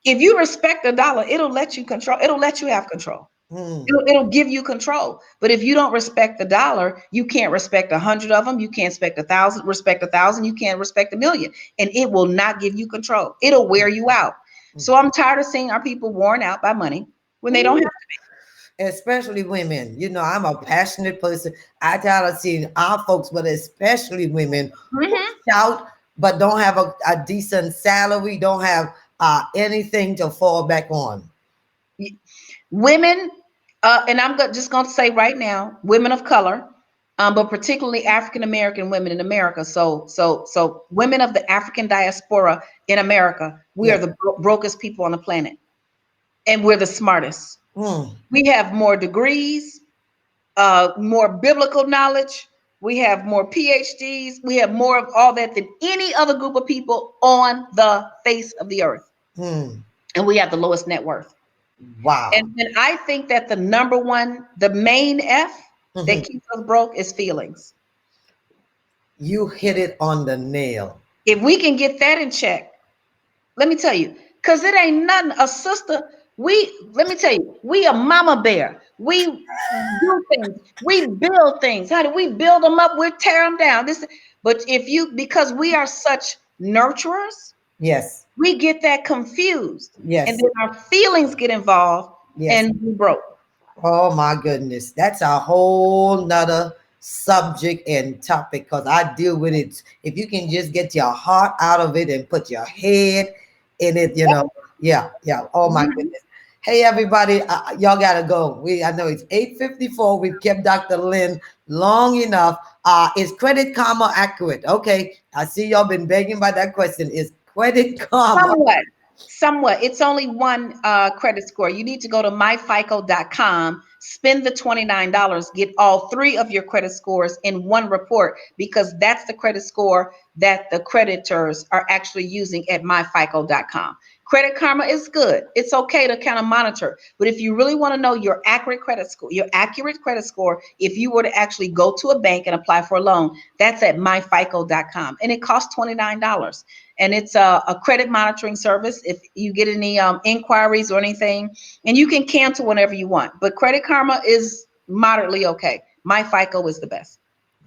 [SPEAKER 1] If you respect the dollar, it'll let you control, it'll let you have control. It'll give you control. But if you don't respect the dollar, you can't respect 100 of them. You can't respect 1,000. You can't respect 1,000,000, and it will not give you control. It'll wear you out. So I'm tired of seeing our people worn out by money when they don't have to be.
[SPEAKER 2] Especially women. You know, I'm a passionate person. I tired of seeing our folks, but especially women who shout but don't have a decent salary, don't have anything to fall back on.
[SPEAKER 1] Women, and I'm just going to say right now, women of color, but particularly African American women in America. So women of the African diaspora in America, we are the brokest people on the planet, and we're the smartest. We have more degrees, more biblical knowledge. We have more PhDs. We have more of all that than any other group of people on the face of the earth, and we have the lowest net worth.
[SPEAKER 2] Wow.
[SPEAKER 1] And I think that the number one, the main F that keeps us broke is feelings.
[SPEAKER 2] You hit it on the nail.
[SPEAKER 1] If we can get that in check, let me tell you, because it ain't nothing. A sister, let me tell you, we a mama bear. We do things. We build things. How do we build them up? We tear them down. But because we are such nurturers,
[SPEAKER 2] yes,
[SPEAKER 1] we get that confused.
[SPEAKER 2] Yes.
[SPEAKER 1] And then our feelings get involved, and we broke.
[SPEAKER 2] Oh my goodness. That's a whole nother subject and topic because I deal with it. If you can just get your heart out of it and put your head in it, you know. Yeah. Oh my goodness. Hey everybody, y'all gotta go. I know it's 8:54. We've kept Dr. Lynn long enough. Is Credit Karma accurate? Okay, I see y'all been begging by that question. Is Credit Karma?
[SPEAKER 1] Somewhat. It's only one credit score. You need to go to myfico.com, spend the $29, get all 3 of your credit scores in one report, because that's the credit score that the creditors are actually using at myfico.com. Credit Karma is good. It's okay to kind of monitor. But if you really want to know your accurate credit score, if you were to actually go to a bank and apply for a loan, that's at myfico.com. And it costs $29. And it's a credit monitoring service. If you get any inquiries or anything, and you can cancel whenever you want. But Credit Karma is moderately okay. MyFICO is the best.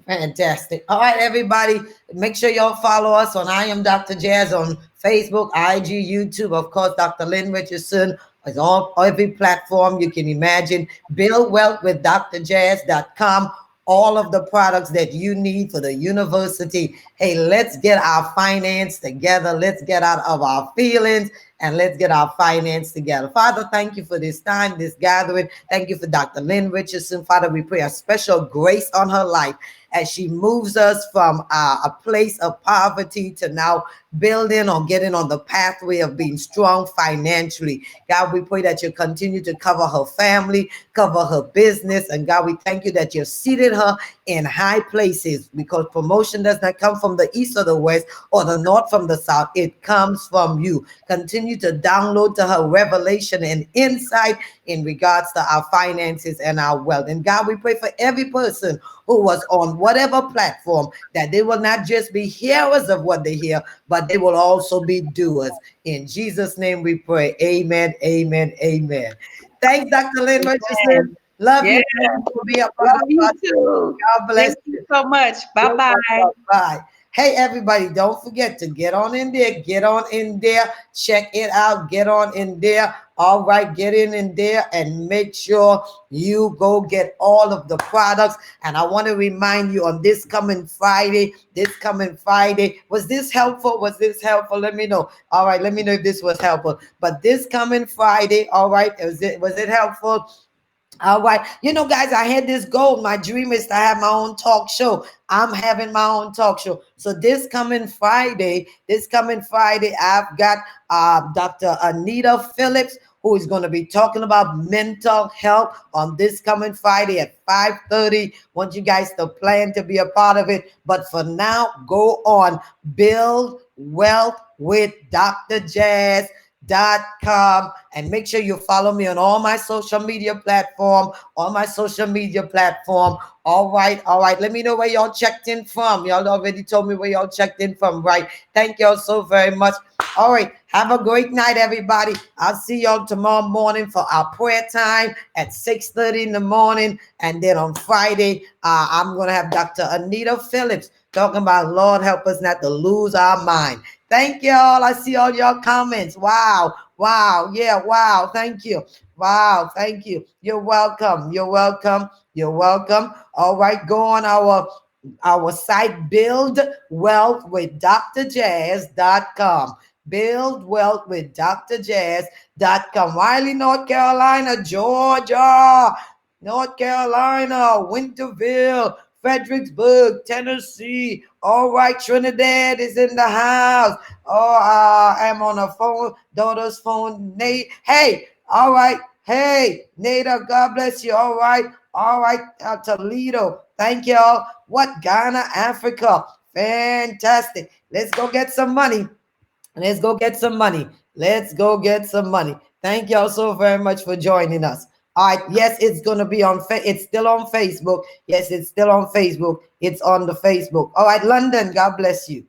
[SPEAKER 2] Fantastic. All right, everybody. Make sure y'all follow us on I Am Dr. Jazz on Facebook, IG, YouTube. Of course, Dr. Lynn Richardson is on every platform you can imagine. Build wealth with drjazz.com. All of the products that you need for the university. Hey, let's get our finance together. Let's get out of our feelings and let's get our finance together. Father, thank you for this time, this gathering. Thank you for Dr. Lynn Richardson. Father, we pray a special grace on her life as she moves us from a place of poverty to now building or getting on the pathway of being strong financially. God, we pray that you continue to cover her family, cover her business. And God, we thank you that you've seated her in high places, because promotion does not come from the east or the west or the north from the south. It comes from you. Continue to download to her revelation and insight in regards to our finances and our wealth. And God, we pray for every person who was on whatever platform, that they will not just be hearers of what they hear, but they will also be doers. In Jesus' name we pray. Amen, amen, amen. Thanks, Dr. Lynn Richardson. Love you. Thank you for being a part of us.
[SPEAKER 1] God bless you so much. Bye-bye.
[SPEAKER 2] Bye. Hey, everybody, don't forget to get on in there. Get on in there. Check it out. Get on in there. All right, get in there and make sure you go get all of the products. And I want to remind you on this coming Friday, was this helpful? Was this helpful? Let me know. All right, let me know if this was helpful. But this coming Friday, all right, was it helpful? All right. You know, guys, I had this goal. My dream is to have my own talk show. I'm having my own talk show. So this coming Friday, I've got Dr. Anita Phillips, who is going to be talking about mental health on this coming Friday at 5:30. Want you guys to plan to be a part of it. But for now, go on Build Wealth with Dr. Jazz.com, and make sure you follow me on all my social media platform. All right. Let me know where y'all checked in from. Y'all already told me where y'all checked in from, right? Thank y'all so very much. All right. Have a great night, everybody. I'll see y'all tomorrow morning for our prayer time at 6:30 in the morning. And then on Friday, I'm going to have Dr. Anita Phillips talking about Lord help us not to lose our mind. Thank y'all. I see all your comments. Wow. Yeah, wow. Thank you. Wow. Thank you. You're welcome. All right. Go on our site, Build Wealth with drjazz.com. Build Wealth with drjazz.com. Wiley, North Carolina, Georgia, North Carolina, Winterville, Fredericksburg, Tennessee. All right, Trinidad is in the house. Oh, I'm on a phone, daughter's phone. Nate, hey, all right. Hey, Nada, God bless you. All right. Toledo. Thank y'all. What? Ghana, Africa. Fantastic. Let's go get some money. Thank y'all so very much for joining us. All right. Yes, it's going to be it's still on Facebook. Yes, it's still on Facebook. It's on the Facebook. All right, London, God bless you.